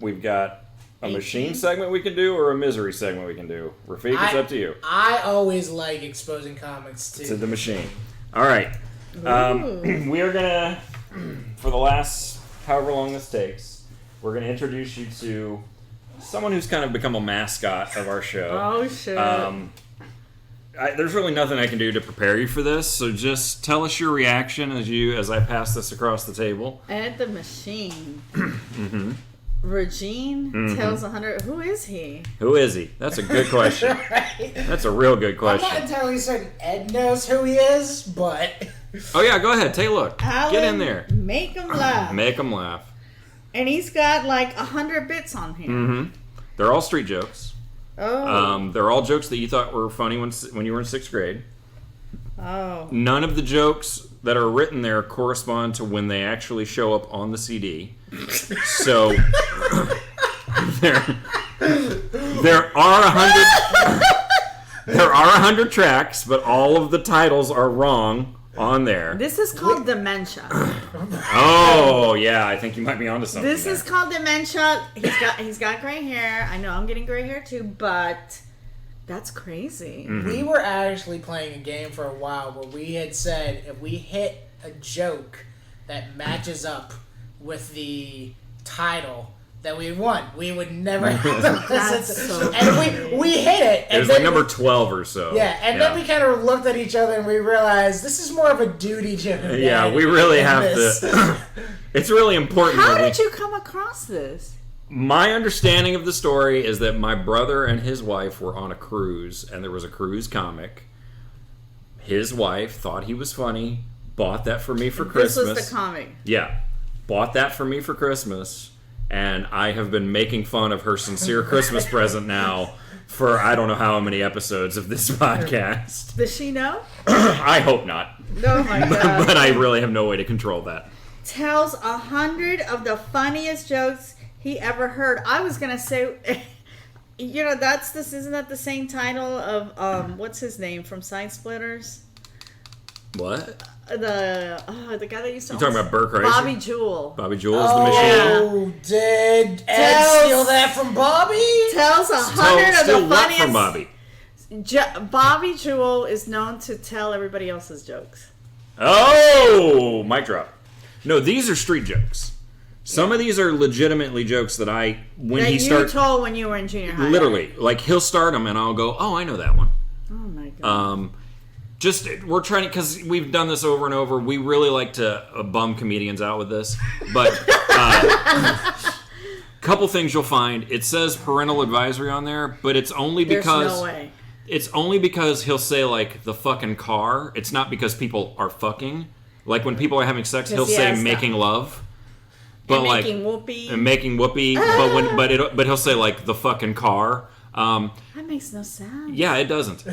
Speaker 2: We've got a
Speaker 3: 18?
Speaker 2: machine segment we can do or a misery segment we can do. Rafiq, it's up to you.
Speaker 1: I always like exposing comics
Speaker 2: To the machine. All right. We are going to, for the last however long this takes, we're going to introduce you to someone who's kind of become a mascot of our show.
Speaker 3: Oh, shit.
Speaker 2: There's really nothing I can do to prepare you for this, so just tell us your reaction as I pass this across the table.
Speaker 3: Ed the Machine.
Speaker 2: Mm-hmm.
Speaker 3: Regine tells 100. Who is he?
Speaker 2: Who is he? That's a good question.
Speaker 1: Right?
Speaker 2: That's a real good
Speaker 1: I'm
Speaker 2: question.
Speaker 1: not entirely certain Ed knows who he is, but...
Speaker 2: Oh yeah, go ahead. Take a look.
Speaker 3: Alan,
Speaker 2: Get in there.
Speaker 3: Make him laugh.
Speaker 2: Make them laugh.
Speaker 3: And he's got like 100 bits on here.
Speaker 2: Mm-hmm. They're all street jokes.
Speaker 3: Oh.
Speaker 2: They're all jokes that you thought were funny when you were in 6th grade.
Speaker 3: Oh.
Speaker 2: None of the jokes that are written there correspond to when they actually show up on the CD. So there are 100 tracks, but all of the titles are wrong on there.
Speaker 3: This is called dementia.
Speaker 2: Oh yeah, I think you might be onto something.
Speaker 3: This
Speaker 2: there.
Speaker 3: is called dementia. He's got gray hair. I know I'm getting gray hair too, but that's crazy.
Speaker 2: Mm-hmm.
Speaker 1: We were actually playing a game for a while where we had said if we hit a joke that matches up with the title, that we won. We would never have to
Speaker 3: That's so
Speaker 1: and we hit it.
Speaker 2: It was like number 12 or so.
Speaker 1: Yeah, and then we kind of looked at each other and we realized this is more of a duty joke.
Speaker 2: Yeah, we really have to. It's really important.
Speaker 3: How did you come across this?
Speaker 2: My understanding of the story is that my brother and his wife were on a cruise, and there was a cruise comic. His wife thought he was funny, bought that for me for Christmas.
Speaker 3: This was the comic.
Speaker 2: Yeah, bought that for me for Christmas, and I have been making fun of her sincere Christmas present now for I don't know how many episodes of this podcast.
Speaker 3: Does she know?
Speaker 2: I hope not.
Speaker 3: Oh my god.
Speaker 2: But I really have no way to control that.
Speaker 3: tells 100 of the funniest jokes he ever heard. I was gonna say, isn't that the same title of what's his name from Side Splitters?
Speaker 2: What?
Speaker 3: The guy that used to.
Speaker 2: You talking about Burke Racer?
Speaker 3: Bobby Jewell.
Speaker 2: Bobby Jewell is the machine.
Speaker 1: Oh, did Ed steal that from Bobby?
Speaker 3: Tells 100 of the funniest.
Speaker 2: From Bobby?
Speaker 3: Bobby Jewell is known to tell everybody else's jokes.
Speaker 2: Oh, mic drop. No, these are street jokes. Some of these are legitimately jokes that
Speaker 3: you told when you were in junior high.
Speaker 2: Literally, like he'll start them and I'll go, oh, I know that one.
Speaker 3: Oh my god.
Speaker 2: We're trying to, because we've done this over and over. We really like to bum comedians out with this, but couple things you'll find. It says parental advisory on there, but it's only because
Speaker 3: there's no way.
Speaker 2: It's only because he'll say like the fucking car. It's not because people are fucking. Like when people are having sex, he'll say making love. But
Speaker 3: and
Speaker 2: like
Speaker 3: making whoopee.
Speaker 2: And making whoopee, but he'll say like the fucking car.
Speaker 3: That makes no sense.
Speaker 2: Yeah, it doesn't.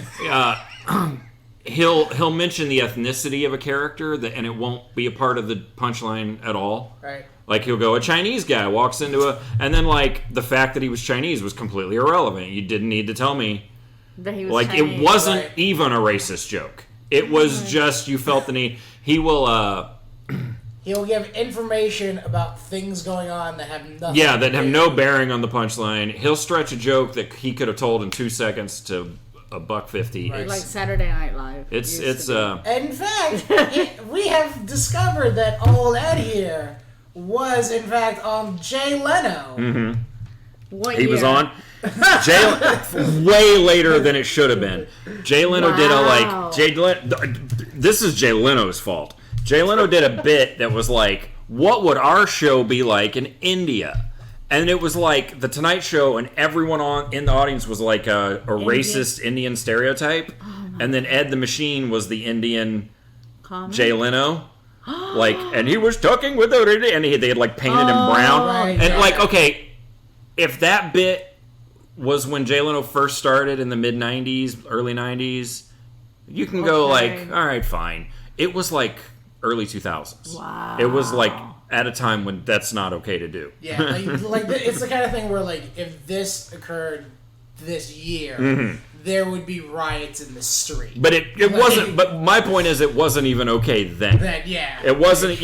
Speaker 2: He'll mention the ethnicity of a character and it won't be a part of the punchline at all.
Speaker 1: Right.
Speaker 2: Like he'll go, a Chinese guy walks into and then like the fact that he was Chinese was completely irrelevant. You didn't need to tell me.
Speaker 3: That he was
Speaker 2: like
Speaker 3: Chinese.
Speaker 2: It wasn't even a racist joke. It was just you felt the need. He will.
Speaker 1: He'll give information about things going on that have nothing.
Speaker 2: Yeah, that have no bearing on the punchline. He'll stretch a joke that he could have told in 2 seconds to $1.50.
Speaker 1: Right.
Speaker 3: Like Saturday Night Live.
Speaker 2: It's
Speaker 1: In fact, we have discovered that old Ed here was in fact on Jay Leno.
Speaker 2: Mm-hmm.
Speaker 3: What
Speaker 2: he
Speaker 3: year?
Speaker 2: was on way later than it should have been. Jay Leno did this is Jay Leno's fault. Jay Leno did a bit that was like, what would our show be like in India? And it was like The Tonight Show, and everyone in the audience was like a racist Indian stereotype. Oh, and then Ed the Machine was the Indian Jay Leno. And he was talking with and they had like painted him brown.
Speaker 1: Right,
Speaker 2: and like, okay, if that bit was when Jay Leno first started in the mid-90s, early 90s, you can go like, all right, fine. It was like early 2000s.
Speaker 3: Wow.
Speaker 2: It was like at a time when that's not okay to do.
Speaker 1: Yeah, like it's the kind of thing where like if this occurred this year, there would be riots in the street.
Speaker 2: But it wasn't. But my point is, it wasn't even okay then. It wasn't.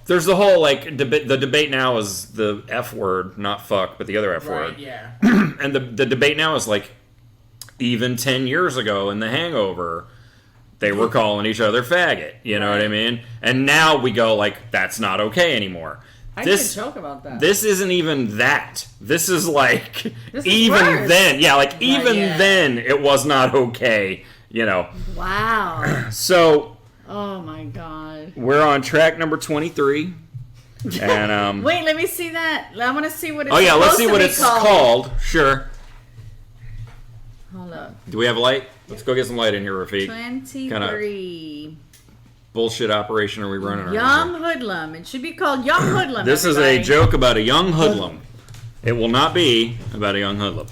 Speaker 2: There's the whole like debate. The debate now is the F word, not fuck, but the other F word.
Speaker 1: Yeah.
Speaker 2: And the debate now is like, even 10 years ago in The Hangover, they were calling each other faggot. You know what I mean? And now we go like, that's not okay anymore.
Speaker 3: I didn't joke about that.
Speaker 2: This isn't even that. This is like,
Speaker 3: this
Speaker 2: even
Speaker 3: is worse.
Speaker 2: then. Yeah, like even then it was not okay.
Speaker 3: Wow.
Speaker 2: So.
Speaker 3: Oh my God.
Speaker 2: We're on track number 23. And
Speaker 3: wait, let me see that. I want to see what it's
Speaker 2: let's see what it's called. Sure.
Speaker 3: Hold up.
Speaker 2: Do we have light? Let's go get some light in here, Rafiq.
Speaker 3: 23.
Speaker 2: Bullshit operation are we running around?
Speaker 3: Young Hoodlum. It should be called Young Hoodlum.
Speaker 2: This is a joke about a young hoodlum. It will not be about a young hoodlum.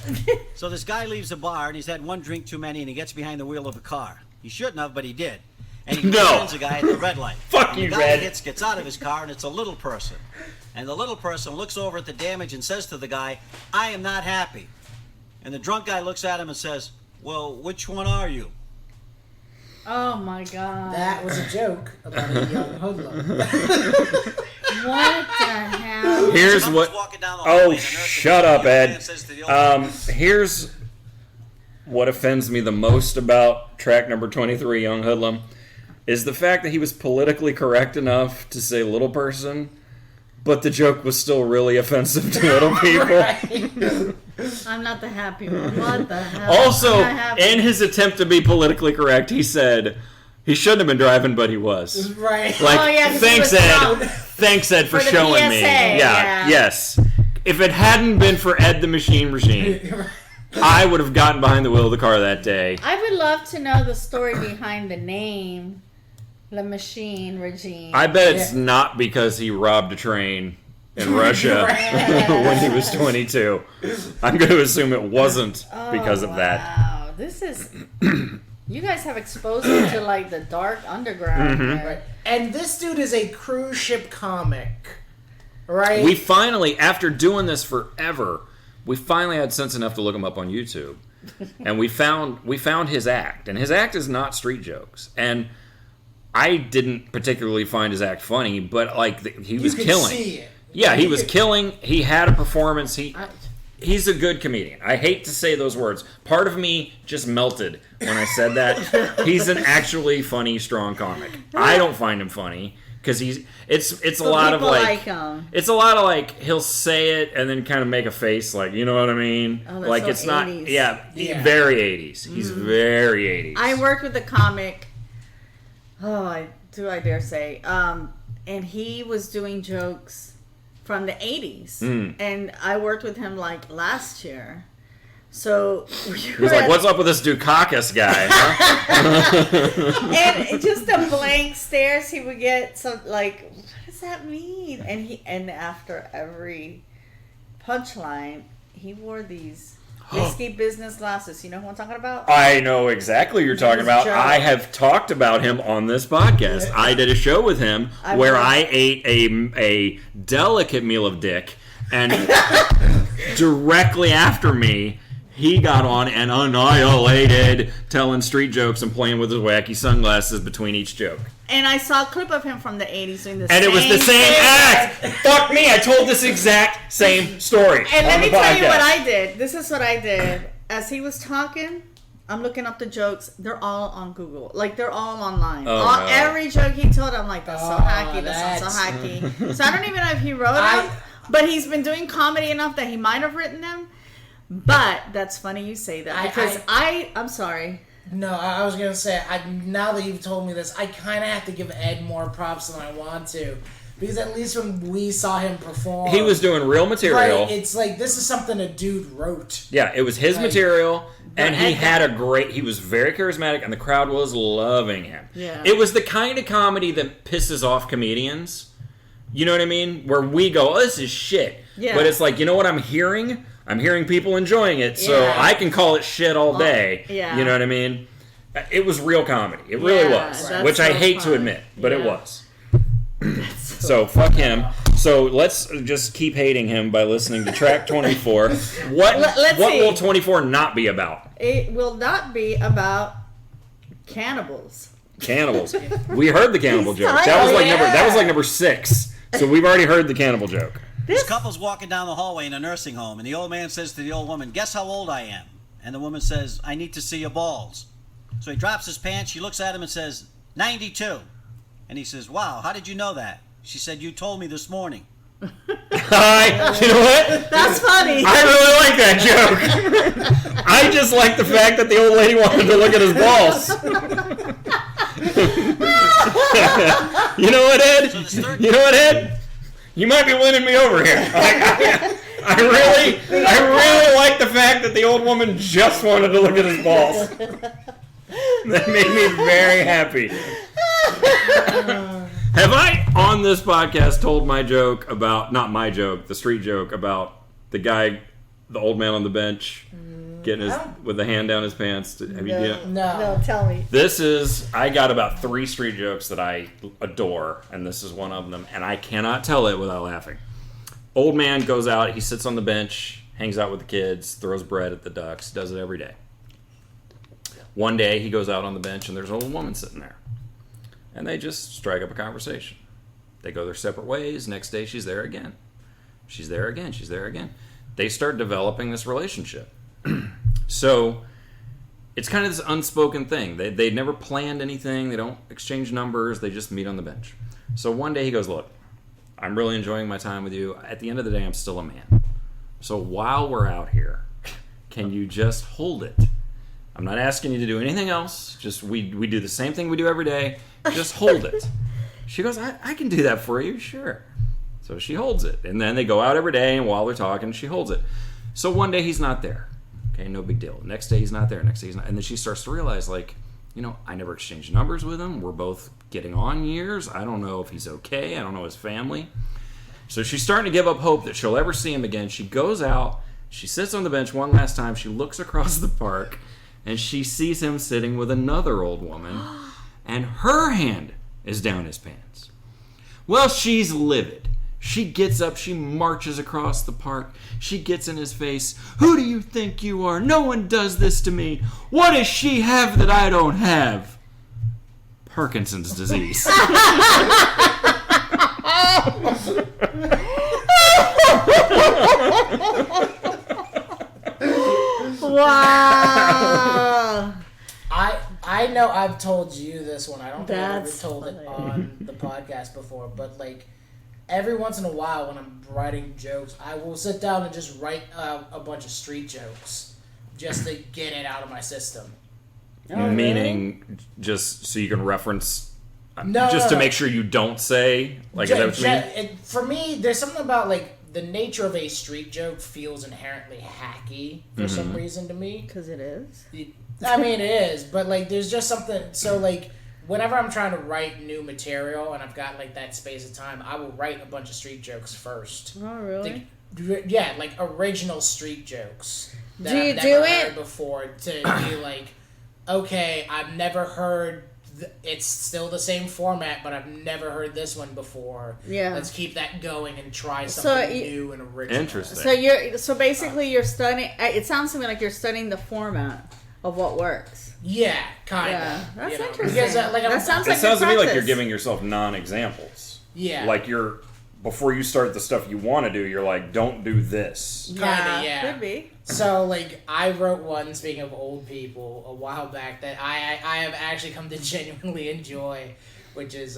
Speaker 4: So this guy leaves the bar and he's had one drink too many and he gets behind the wheel of a car. He shouldn't have, but he did. And he finds a guy at the red light.
Speaker 2: Fuck you,
Speaker 4: Red. The guy gets out of his car and it's a little person. And the little person looks over at the damage and says to the guy, I am not happy. And the drunk guy looks at him and says, well, which one are you?
Speaker 3: Oh my God.
Speaker 1: That was a joke about a young hoodlum.
Speaker 3: What the hell?
Speaker 2: Here's what. Oh, shut up, Ed. Here's what offends me the most about track number 23, Young Hoodlum, is the fact that he was politically correct enough to say little person, but the joke was still really offensive to little people.
Speaker 3: I'm not the happy one. What the hell?
Speaker 2: Also, in his attempt to be politically correct, he said he shouldn't have been driving, but he was.
Speaker 1: Right.
Speaker 2: Like, thanks, Ed. Thanks, Ed, for showing
Speaker 3: PSA,
Speaker 2: me. Yeah. Yes. If it hadn't been for Ed the Machine Regime, I would have gotten behind the wheel of the car that day.
Speaker 3: I would love to know the story behind the name, the Machine Regime.
Speaker 2: I bet it's not because he robbed a train in Russia when he was 22. I'm going to assume it wasn't because of that.
Speaker 3: Wow, this is... You guys have exposed me to like the dark underground.
Speaker 1: Right. And this dude is a cruise ship comic, right?
Speaker 2: We finally, after doing this forever, we finally had sense enough to look him up on YouTube. And we found his act. And his act is not street jokes. And I didn't particularly find his act funny, but he was killing.
Speaker 1: See it.
Speaker 2: Yeah, he was killing. He had a performance. He's a good comedian. I hate to say those words. Part of me just melted when I said that. He's an actually funny, strong comic. I don't find him funny because it's a lot of it's a lot of he'll say it and then kind of make a face you know what I mean?
Speaker 3: Oh, that's
Speaker 2: it's
Speaker 3: so
Speaker 2: not
Speaker 3: 80s.
Speaker 2: Very 80s. He's very 80s.
Speaker 3: I worked with a comic. Oh, I dare say? And he was doing jokes from the 80s. And I worked with him last year. So
Speaker 2: he was like, what's up with this Dukakis guy? Huh?
Speaker 3: And just the blank stares he would get. So what does that mean? And after every punchline, he wore these risky business glasses. You know who I'm talking about?
Speaker 2: I know exactly what you're talking about. I have talked about him on this podcast. I did a show with him where I ate a delicate meal of dick, and directly after me, he got on and annihilated, telling street jokes and playing with his wacky sunglasses between each joke.
Speaker 3: And I saw a clip of him from the 80s doing the
Speaker 2: and it was the same act. Fuck me, I told this exact same story.
Speaker 3: And let me tell you what I did. This is what I did. As he was talking, I'm looking up the jokes. They're all on Google. They're all online.
Speaker 2: No.
Speaker 3: Every joke he told, I'm like, that's so hacky. That's so hacky. So I don't even know if he wrote them, but he's been doing comedy enough that he might have written them. But that's funny you say that because I'm sorry.
Speaker 1: No, I was gonna say now that you've told me this, I kind of have to give Ed more props than I want to, because at least when we saw him perform,
Speaker 2: he was doing real material.
Speaker 1: It's this is something a dude wrote.
Speaker 2: Yeah, it was his material, and he had he was very charismatic, and the crowd was loving him.
Speaker 3: Yeah,
Speaker 2: it was the kind of comedy that pisses off comedians. You know what I mean? Where we go, oh, this is shit. Yeah. But it's you know what I'm hearing? I'm hearing people enjoying it, so I can call it shit all day. Yeah. You know what I mean? It was real comedy. It really was. Which I hate to admit, but it was. So fuck him. So let's just keep hating him by listening to track 24. What will 24 not be about?
Speaker 3: It will not be about cannibals.
Speaker 2: Cannibals. We heard the cannibal joke. That was number 6. So we've already heard the cannibal joke.
Speaker 4: This couple's walking down the hallway in a nursing home, and the old man says to the old woman, "Guess how old I am?" And the woman says, "I need to see your balls." So he drops his pants, she looks at him and says, 92. And he says, "Wow, how did you know that?" She said, "You told me this morning."
Speaker 2: You know what?
Speaker 3: That's funny.
Speaker 2: I really like that joke. I just like the fact that the old lady wanted to look at his balls. You know what, Ed? You know what, Ed? You might be winning me over here. I really like the fact that the old woman just wanted to look at his balls. That made me very happy. Have I, on this podcast, told my joke about, not my joke, the street joke about the guy, the old man on the bench, getting with the hand down his pants? Have you done it?
Speaker 3: No, tell me.
Speaker 2: I got about 3 street jokes that I adore, and this is one of them, and I cannot tell it without laughing. Old man goes out, he sits on the bench, hangs out with the kids, throws bread at the ducks, does it every day. One day, he goes out on the bench, and there's an old woman sitting there. And they just strike up a conversation. They go their separate ways. Next day, she's there again. She's there again. She's there again. They start developing this relationship. So it's kind of this unspoken thing. They never planned anything. They don't exchange numbers. They just meet on the bench. So one day he goes, "Look, I'm really enjoying my time with you. At the end of the day, I'm still a man. So while we're out here, can you just hold it? I'm not asking you to do anything else. Just we do the same thing we do every day. Just hold it." She goes, I can do that for you, sure. So she holds it. And then they go out every day, and while they're talking, she holds it. So one day he's not there. Okay, no big deal. Next day he's not there. Next day he's not. And then she starts to realize, I never exchanged numbers with him. We're both getting on years. I don't know if he's okay. I don't know his family. So she's starting to give up hope that she'll ever see him again. She goes out. She sits on the bench one last time. She looks across the park, and she sees him sitting with another old woman, and her hand is down his pants. Well, she's livid. She gets up, she marches across the park. She gets in his face. Who do you think you are? No one does this to me. What does she have that I don't have? Parkinson's disease.
Speaker 3: Wow.
Speaker 1: I know I've told you this one. I don't think I've ever
Speaker 3: That's
Speaker 1: told
Speaker 3: funny.
Speaker 1: it on the podcast before, but like every once in a while when I'm writing jokes, I will sit down and just write a bunch of street jokes just to get it out of my system.
Speaker 2: Meaning, just so you can reference,
Speaker 1: No,
Speaker 2: just
Speaker 1: no,
Speaker 2: to
Speaker 1: no.
Speaker 2: make sure you don't say, like, is that what you mean?
Speaker 1: For me, there's something about like the nature of a street joke feels inherently hacky for some reason to me.
Speaker 3: Because it is.
Speaker 1: I mean, it is, but like, there's just something. So like, whenever I'm trying to write new material and I've got like that space of time, I will write a bunch of street jokes first.
Speaker 3: Oh, really?
Speaker 1: Yeah, like original street jokes that
Speaker 3: Do you
Speaker 1: I've never
Speaker 3: do
Speaker 1: heard
Speaker 3: it?
Speaker 1: before to be like, okay, I've never heard. It's still the same format, but I've never heard this one before.
Speaker 3: Yeah.
Speaker 1: Let's keep that going and try
Speaker 3: So
Speaker 1: something new and original.
Speaker 2: Interesting.
Speaker 3: So basically you're studying. It sounds to me like you're studying the format of what works.
Speaker 1: Yeah, kind
Speaker 3: Yeah,
Speaker 1: of.
Speaker 3: that's
Speaker 1: you know,
Speaker 3: interesting.
Speaker 1: Because, like,
Speaker 3: That sounds
Speaker 2: It
Speaker 3: like
Speaker 2: sounds to me like you're
Speaker 3: practice.
Speaker 2: giving yourself non-examples.
Speaker 1: Yeah.
Speaker 2: Like before you start the stuff you want to do, you're like, don't do this.
Speaker 1: Kinda, yeah.
Speaker 3: Could be.
Speaker 1: So, like, I wrote one, speaking of old people, a while back that I have actually come to genuinely enjoy, which is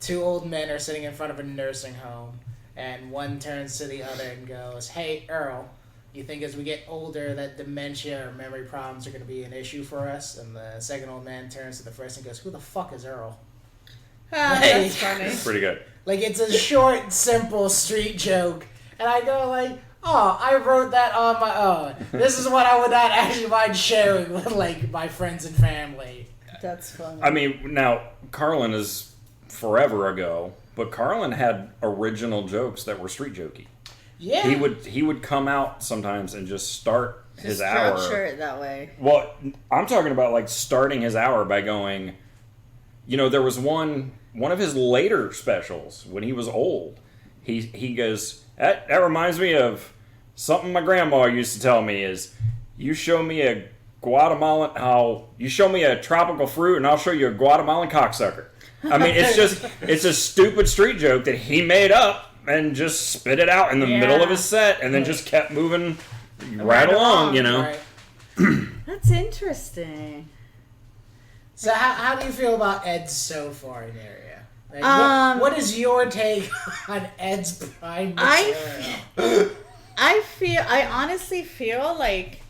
Speaker 1: two old men are sitting in front of a nursing home, and one turns to the other and goes, "Hey, Earl, you think as we get older that dementia or memory problems are going to be an issue for us?" And the second old man turns to the first and goes, "Who the fuck is Earl?"
Speaker 3: Ah, that's funny.
Speaker 2: Pretty good.
Speaker 1: Like, it's a short, simple street joke, and I go like, "Oh, I wrote that on my own. This is what I would not actually mind sharing with, like, my friends and family."
Speaker 3: That's funny.
Speaker 2: I mean, now, Carlin is forever ago, but Carlin had original jokes that were street jokey.
Speaker 1: Yeah.
Speaker 2: He would come out sometimes and just start his
Speaker 3: Structure
Speaker 2: hour.
Speaker 3: it that way.
Speaker 2: Well, I'm talking about like starting his hour by going, there was one of his later specials when he was old. He goes, that reminds me of something my grandma used to tell me is, you show me a you show me a tropical fruit and I'll show you a Guatemalan cocksucker. I mean, it's a stupid street joke that he made up and just spit it out in the middle of his set and then just kept moving right along,
Speaker 1: Right.
Speaker 3: That's interesting.
Speaker 1: So how do you feel about Ed so far in the area? Like, what is your take on Ed's prime material?
Speaker 3: I honestly feel like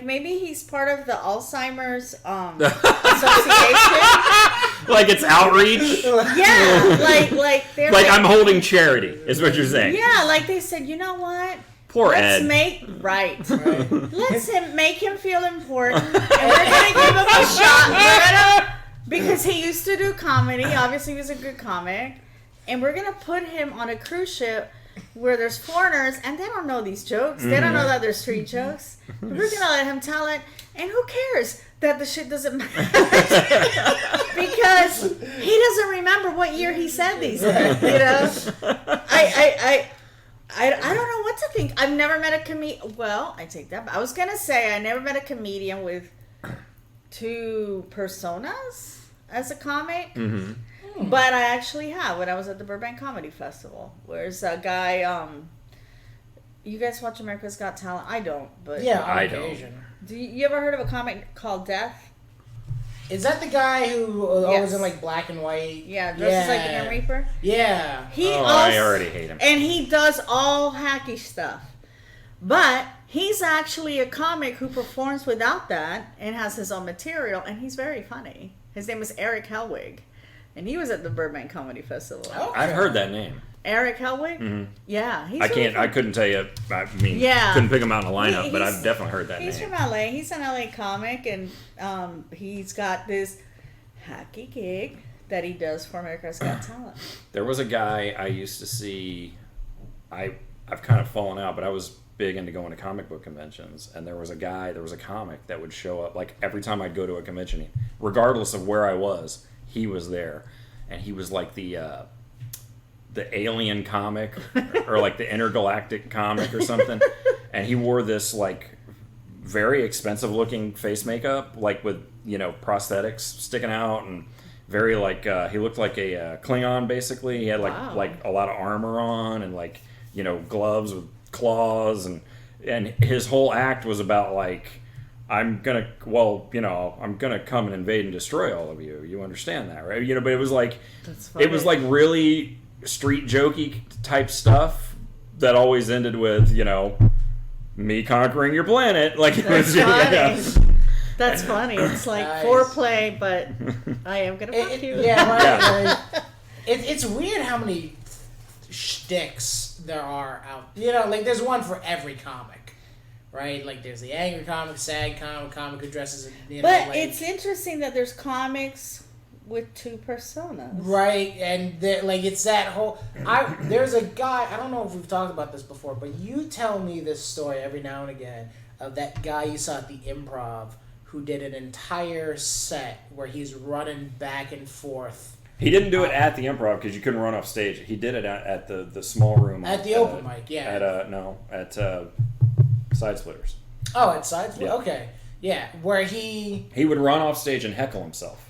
Speaker 3: maybe he's part of the Alzheimer's association.
Speaker 2: Like it's outreach.
Speaker 3: Yeah, like they're
Speaker 2: Like I'm holding charity, is what you're saying.
Speaker 3: yeah, like they said, you know what?
Speaker 2: Poor
Speaker 3: Let's
Speaker 2: Ed.
Speaker 3: Let's make him feel important, and we're gonna give him a shot. Because he used to do comedy. Obviously, he was a good comic, and we're gonna put him on a cruise ship where there's foreigners, and they don't know these jokes. They don't know that they're street jokes. We're gonna let him tell it, and who cares that the shit doesn't matter? Because he doesn't remember what year he said these things. I don't know what to think. I've never met a comedian. Well, I take that back. I was gonna say I never met a comedian with two personas as a comic.
Speaker 2: Mm-hmm.
Speaker 3: But I actually have when I was at the Burbank Comedy Festival. Where's a guy, you guys watch America's Got Talent? I don't, but
Speaker 1: Yeah, on
Speaker 2: I don't.
Speaker 1: occasion.
Speaker 3: Do you ever heard of a comic called Death?
Speaker 1: Is that the guy who always
Speaker 3: Yes.
Speaker 1: in like black and white?
Speaker 3: Yeah, dresses like the Grim Reaper.
Speaker 1: Yeah.
Speaker 2: I already hate him.
Speaker 3: And he does all hacky stuff. But he's actually a comic who performs without that and has his own material, and he's very funny. His name is Eric Helwig, and he was at the Burbank Comedy Festival.
Speaker 1: Okay.
Speaker 2: I've heard that name.
Speaker 3: Eric Helwig?
Speaker 2: Mhm.
Speaker 3: Yeah. He's
Speaker 2: I
Speaker 3: really
Speaker 2: can't. I
Speaker 3: funny.
Speaker 2: couldn't tell you. I mean,
Speaker 3: Yeah.
Speaker 2: couldn't pick him out in a lineup, but
Speaker 3: He's-
Speaker 2: I've definitely heard that
Speaker 3: He's
Speaker 2: name.
Speaker 3: from LA. He's an LA comic, and he's got this hacky gig that he does for America's Got Talent.
Speaker 2: There was a guy I used to see. I've kind of fallen out, but I was big into going to comic book conventions, and there was a comic that would show up like every time I'd go to a convention. regardless of where I was, he was there, and he was like the alien comic or like the intergalactic comic or something, and he wore this like very expensive looking face makeup, like with prosthetics sticking out, and very like he looked like a Klingon basically. He had like a lot of armor on and like gloves with claws, and his whole act was about like, I'm gonna come and invade and destroy all of you. You understand that, right? But it was like really street jokey type stuff that always ended with me conquering your planet. Like it was,
Speaker 3: That's funny. It's like foreplay, but I am gonna fuck you.
Speaker 1: Yeah, right. Like, it's weird how many shticks there are out. Like there's one for every comic, right? Like there's the angry comic, sad comic who dresses.
Speaker 3: But it's interesting that there's comics with two personas,
Speaker 1: right? And like it's that whole. There's a guy. I don't know if we've talked about this before, but you tell me this story every now and again of that guy you saw at the Improv who did an entire set where he's running back and forth.
Speaker 2: He didn't do it at the Improv because you couldn't run off stage. He did it at the small room.
Speaker 1: At the open mic, yeah.
Speaker 2: At Side Splitters.
Speaker 1: Oh, at Side Splitters?
Speaker 2: Yeah.
Speaker 1: Okay. Yeah, where he
Speaker 2: would run off stage and heckle himself.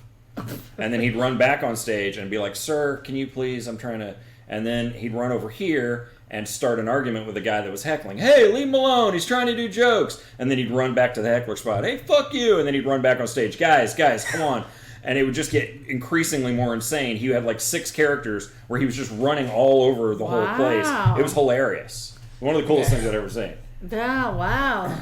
Speaker 2: And then he'd run back on stage and be like, "Sir, can you please, I'm trying to..." And then he'd run over here and start an argument with the guy that was heckling. "Hey, leave him alone. He's trying to do jokes." And then he'd run back to the heckler spot. "Hey, fuck you." And then he'd run back on stage. Guys, come on. And it would just get increasingly more insane. He had like 6 characters where he was just running all over the whole place. It was hilarious. One of the coolest things I've ever seen.
Speaker 3: Yeah, wow.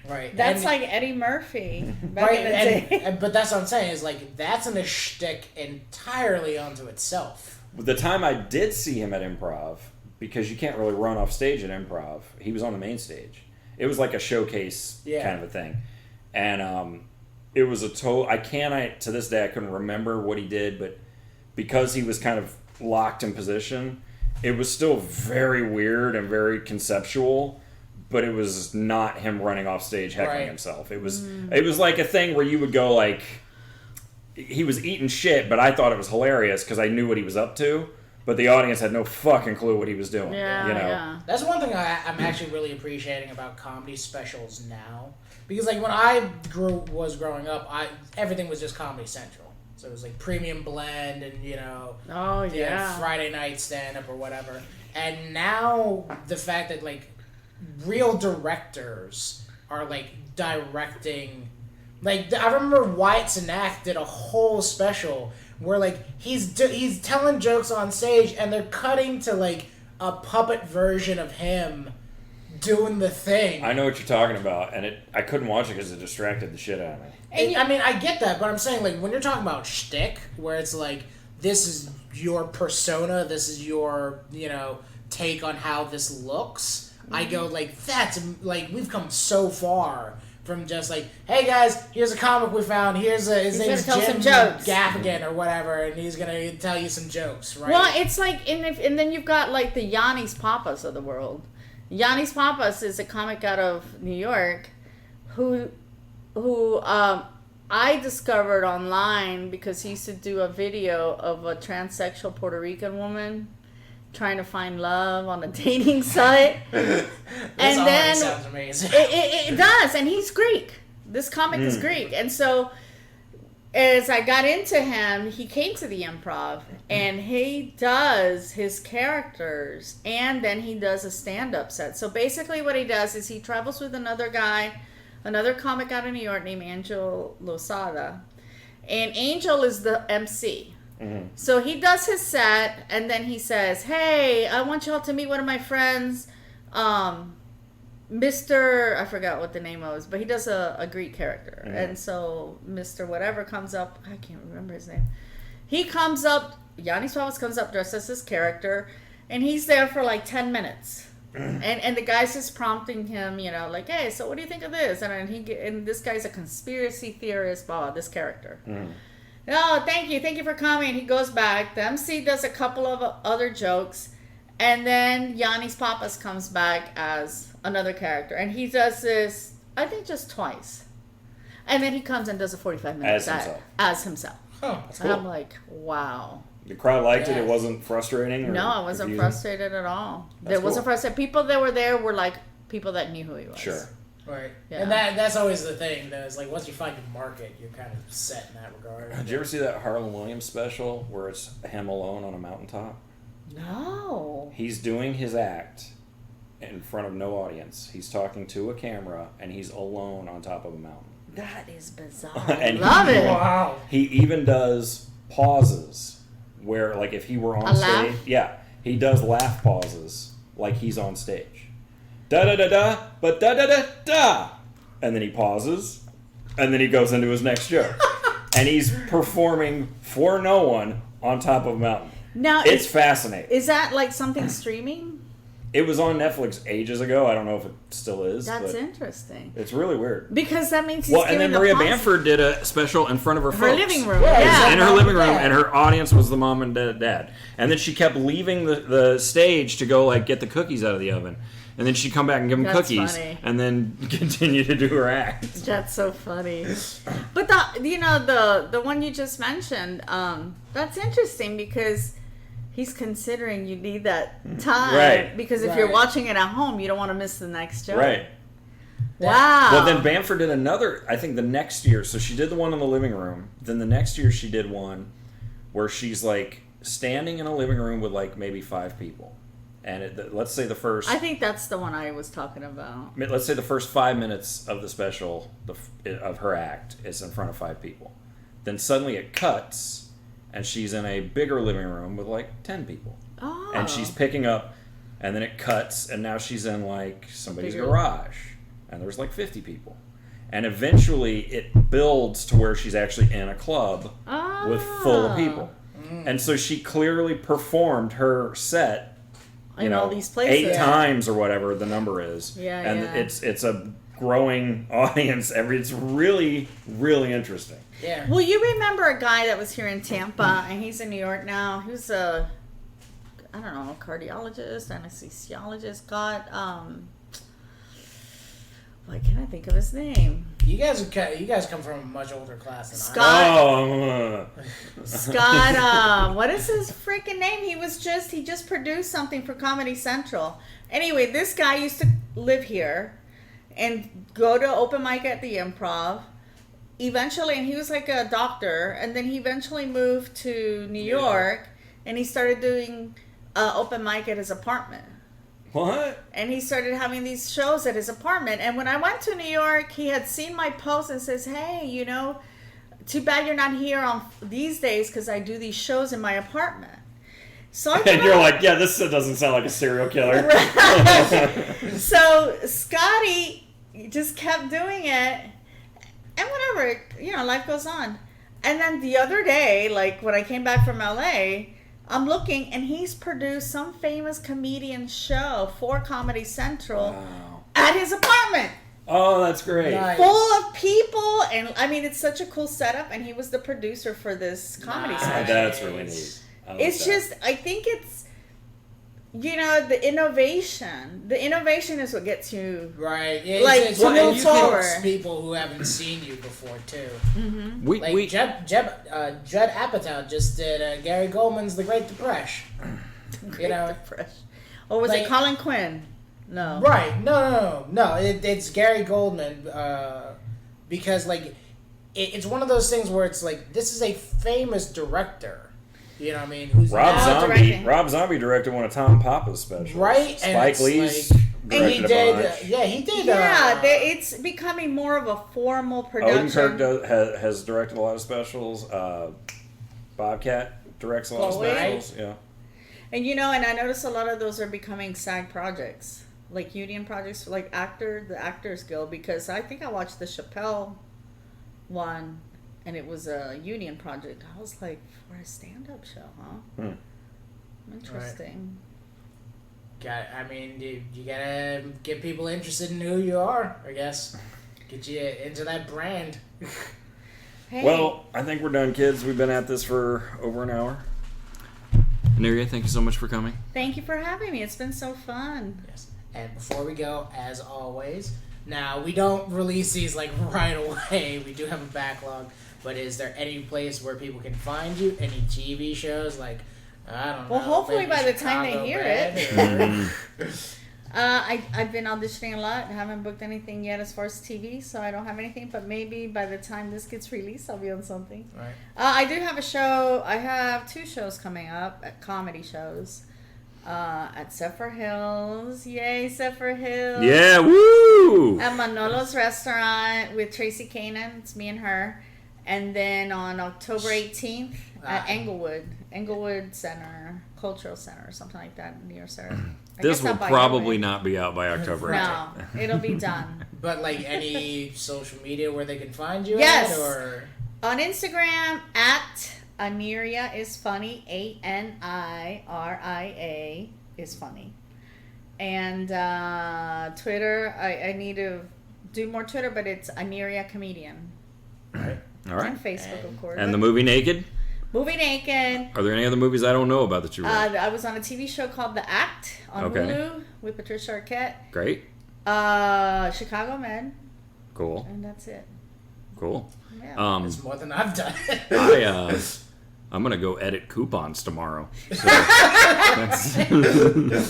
Speaker 1: Right.
Speaker 3: That's like Eddie Murphy back in the day.
Speaker 1: But that's what I'm saying, is like that's in a shtick entirely onto itself.
Speaker 2: The time I did see him at Improv, because you can't really run off stage at Improv, he was on the main stage. It was like a showcase kind of a thing. And it was a total... to this day, I couldn't remember what he did, but because he was kind of locked in position, it was still very weird and very conceptual, but it was not him running off stage heckling himself. It was like a thing where you would go like... He was eating shit, but I thought it was hilarious because I knew what he was up to, but the audience had no fucking clue what he was doing.
Speaker 3: Yeah.
Speaker 1: That's one thing I'm actually really appreciating about comedy specials now. Because like when I was growing up, everything was just Comedy Central. So it was like Premium Blend and Friday night stand up or whatever. And now the fact that like real directors are like directing, like I remember Wyatt Cenac did a whole special where like he's telling jokes on stage and they're cutting to like a puppet version of him doing the thing.
Speaker 2: I know what you're talking about, and I couldn't watch it because it distracted the shit out of me.
Speaker 1: I mean, I get that, but I'm saying, like, when you're talking about shtick, where it's like, this is your persona, this is your, take on how this looks, I go, like, that's, like, we've come so far from just like, hey guys, here's a comic we found, his name's Jim Gaffigan or whatever, and he's gonna tell you some jokes, right?
Speaker 3: Well, it's like, and then you've got, like, the Yannis Papas of the world. Yannis Papas is a comic out of New York who I discovered online because he used to do a video of a transsexual Puerto Rican woman trying to find love on a dating site.
Speaker 1: This
Speaker 3: and then
Speaker 1: sounds amazing.
Speaker 3: It does, and he's Greek. This comic is Greek. And so as I got into him, he came to the Improv, and he does his characters, and then he does a stand-up set. So basically what he does is he travels with another comic out of New York named Angel Losada. And Angel is the MC. Mm-hmm. So he does his set, and then he says, hey, I want y'all to meet one of my friends, Mr. I forgot what the name was, but he does a Greek character. Mm-hmm. And so Mr. whatever comes up, I can't remember his name. He comes up, Yannis Papas comes up dressed as his character, and he's there for like 10 minutes. And the guy's just prompting him, like, hey, so what do you think of this? And this guy's a conspiracy theorist, this character. Mm. Oh, thank you for coming. He goes back. The MC does a couple of other jokes, and then Yannis Papas comes back as another character, and he does this, I think, just twice. And then he comes and does a 45-minute set as himself.
Speaker 1: Oh, that's
Speaker 3: And
Speaker 2: cool.
Speaker 3: I'm like, wow.
Speaker 2: The crowd liked it. It wasn't frustrating. Or
Speaker 3: No, I wasn't
Speaker 2: confusing?
Speaker 3: frustrated at all. There wasn't
Speaker 2: cool.
Speaker 3: frustrated. People that were there were like people that knew who he was.
Speaker 2: Sure.
Speaker 1: Right.
Speaker 3: Yeah.
Speaker 1: And that's always the thing, though. Is like once you find your market, you're kind of set in that regard.
Speaker 2: Did you ever see that Harlan Williams special where it's him alone on a mountaintop?
Speaker 3: No.
Speaker 2: He's doing his act in front of no audience. He's talking to a camera, and he's alone on top of a mountain.
Speaker 3: That is bizarre.
Speaker 2: And
Speaker 3: Love it.
Speaker 1: Wow.
Speaker 2: He even does pauses where, like, if he were on
Speaker 3: A
Speaker 2: stage,
Speaker 3: laugh?
Speaker 2: yeah, he does laugh pauses like he's on stage. Da da da da, but da da da da, and then he pauses, and then he goes into his next joke, and he's performing for no one on top of a mountain.
Speaker 3: Now,
Speaker 2: It's fascinating.
Speaker 3: is that like something streaming?
Speaker 2: It was on Netflix ages ago. I don't know if it still is.
Speaker 3: That's
Speaker 2: but
Speaker 3: interesting.
Speaker 2: It's really weird.
Speaker 3: Because that means he's
Speaker 2: Well, and
Speaker 3: giving
Speaker 2: then Maria
Speaker 3: a pause.
Speaker 2: Bamford did a special in front of her
Speaker 3: Her
Speaker 2: folks.
Speaker 3: living room.
Speaker 1: Yeah,
Speaker 3: Yeah.
Speaker 2: In her
Speaker 1: Mom
Speaker 2: living
Speaker 1: and
Speaker 2: room,
Speaker 1: Dad.
Speaker 2: and her audience was the mom and dad. And then she kept leaving the stage to go like get the cookies out of the oven, and then she'd come back and give them
Speaker 3: That's
Speaker 2: cookies,
Speaker 3: funny.
Speaker 2: and then continue to do her act.
Speaker 3: That's so funny. But the one you just mentioned, that's interesting because he's considering you need that time.
Speaker 2: Right.
Speaker 3: Because if you're
Speaker 1: Right.
Speaker 3: watching it at home, you don't want to miss the next joke.
Speaker 2: Right.
Speaker 3: Wow.
Speaker 2: Well, then Bamford did another. I think the next year. So she did the one in the living room. Then the next year she did one where she's like standing in a living room with like maybe 5 people, and let's say the first.
Speaker 3: I think that's the one I was talking about.
Speaker 2: Let's say the first 5 minutes of the special of her act is in front of 5 people. Then suddenly it cuts, and she's in a bigger living room with like 10 people,
Speaker 3: Oh.
Speaker 2: and she's picking up, and then it cuts, and now she's in like somebody's
Speaker 3: Bigger-
Speaker 2: garage, and there's like 50 people, and eventually it builds to where she's actually in a club with full of people, and so she clearly performed her set.
Speaker 3: In all these places.
Speaker 2: 8 times or whatever the number is.
Speaker 3: Yeah,
Speaker 2: and
Speaker 3: yeah.
Speaker 2: it's a growing audience. It's really, really interesting.
Speaker 1: Yeah.
Speaker 3: Well, you remember a guy that was here in Tampa, and he's in New York now. He was a, I don't know, cardiologist, anesthesiologist. Got why can't I think of his name?
Speaker 1: You guys come from a much older class than
Speaker 3: Scott.
Speaker 2: Oh,
Speaker 3: Scott, what is his freaking name? He just produced something for Comedy Central. Anyway, this guy used to live here and go to open mic at the Improv. Eventually, and he was like a doctor, and then he eventually moved to New York, and he started doing open mic at his apartment.
Speaker 2: what?
Speaker 3: And he started having these shows at his apartment. And when I went to New York, he had seen my post and says, "Hey, too bad you're not here on these days because I do these shows in my apartment." So I
Speaker 2: And you're like, yeah, this doesn't sound like a serial killer.
Speaker 3: So Scotty just kept doing it, and whatever, life goes on. And then the other day, like when I came back from LA, I'm looking, and he's produced some famous comedian show for Comedy Central
Speaker 2: Wow.
Speaker 3: at his apartment.
Speaker 2: Oh, that's great.
Speaker 1: Nice.
Speaker 3: Full of people, and I mean, it's such a cool setup, and he was the producer for this comedy
Speaker 1: Nice.
Speaker 3: special.
Speaker 2: That's really neat. I like
Speaker 3: It's
Speaker 2: that.
Speaker 3: just, I think it's, the innovation. The innovation is what gets you.
Speaker 1: Right. Yeah,
Speaker 3: Like,
Speaker 1: it's
Speaker 3: to
Speaker 1: what
Speaker 3: move
Speaker 1: you
Speaker 3: forward.
Speaker 1: helps people who haven't seen you before too.
Speaker 2: we
Speaker 1: Like Judd Apatow just did Gary Goldman's The Great Depression.
Speaker 3: Fresh. Or was it
Speaker 1: Like-
Speaker 3: Colin Quinn? No.
Speaker 1: Right. No. It's Gary Goldman because like it's one of those things where it's like this is a famous director. You know what I mean? Who's
Speaker 2: Rob
Speaker 3: now
Speaker 2: Zombie.
Speaker 3: directing.
Speaker 2: Rob Zombie directed one of Tom Papa's specials.
Speaker 1: Right, and
Speaker 2: Spike
Speaker 1: it's
Speaker 2: Lee's
Speaker 1: like-
Speaker 2: directed
Speaker 1: and he
Speaker 2: a
Speaker 1: did.
Speaker 2: bunch.
Speaker 1: He did.
Speaker 3: Yeah, it's becoming more of a formal production.
Speaker 2: Odenkirk has directed a lot of specials. Bobcat directs a lot of
Speaker 3: Oh, yeah?
Speaker 2: specials. Yeah.
Speaker 3: And and I notice a lot of those are becoming SAG projects, like union projects, like the Actors Guild, because I think I watched the Chappelle one, and it was a union project. I was like, for a stand-up show, huh? Interesting.
Speaker 1: I mean, you gotta get people interested in who you are. I guess get you into that brand.
Speaker 3: Hey,
Speaker 2: Well, I think we're done, kids. We've been at this for over an hour. Aniria, thank you so much for coming.
Speaker 3: thank you for having me. It's been so fun.
Speaker 1: Yes. And before we go, as always, Now, we don't release these like right away. We do have a backlog. But is there any place where people can find you? Any TV shows? Like, I don't know.
Speaker 3: Well, hopefully by the time they
Speaker 1: Chicago
Speaker 3: hear
Speaker 1: Bad
Speaker 3: it. I've been auditioning a lot. I haven't booked anything yet as far as TV, so I don't have anything. But maybe by the time this gets released, I'll be on something.
Speaker 1: Right.
Speaker 3: I do have a show. I have 2 shows coming up, comedy shows. At Zephyr Hills. Yay, Zephyr Hills.
Speaker 2: Yeah, woo!
Speaker 3: At Manolo's Restaurant with Tracy Kanan. It's me and her. And then on October 18th at Englewood Center, Cultural Center, or something like that near Sarah.
Speaker 2: This will probably not be out by October 18th.
Speaker 3: No, it'll be done.
Speaker 1: But like any social media where they can find you
Speaker 3: Yes.
Speaker 1: at? Or
Speaker 3: On Instagram at Aniria is funny, Aniria is funny. And Twitter, I need to do more Twitter, but it's Aniria Comedian.
Speaker 1: Right.
Speaker 2: All right.
Speaker 3: And Facebook, of course.
Speaker 2: And the movie Naked?
Speaker 3: Movie Naked.
Speaker 2: Are there any other movies I don't know about that you wrote?
Speaker 3: I was on a TV show called The Act on Hulu with Patricia Arquette.
Speaker 2: Great.
Speaker 3: Chicago Med.
Speaker 2: Cool.
Speaker 3: And that's it.
Speaker 2: Cool.
Speaker 3: Yeah.
Speaker 1: it's more than I've done.
Speaker 2: I'm gonna go edit coupons tomorrow. So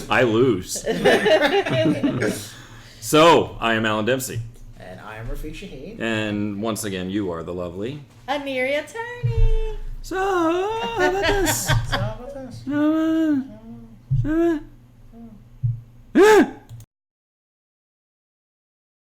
Speaker 2: I lose. So I am Alan Dempsey.
Speaker 1: And I am Rafiq Shaheen.
Speaker 2: And once again, you are the lovely
Speaker 3: Aniria Turney.
Speaker 2: So how about this?
Speaker 1: So how about this?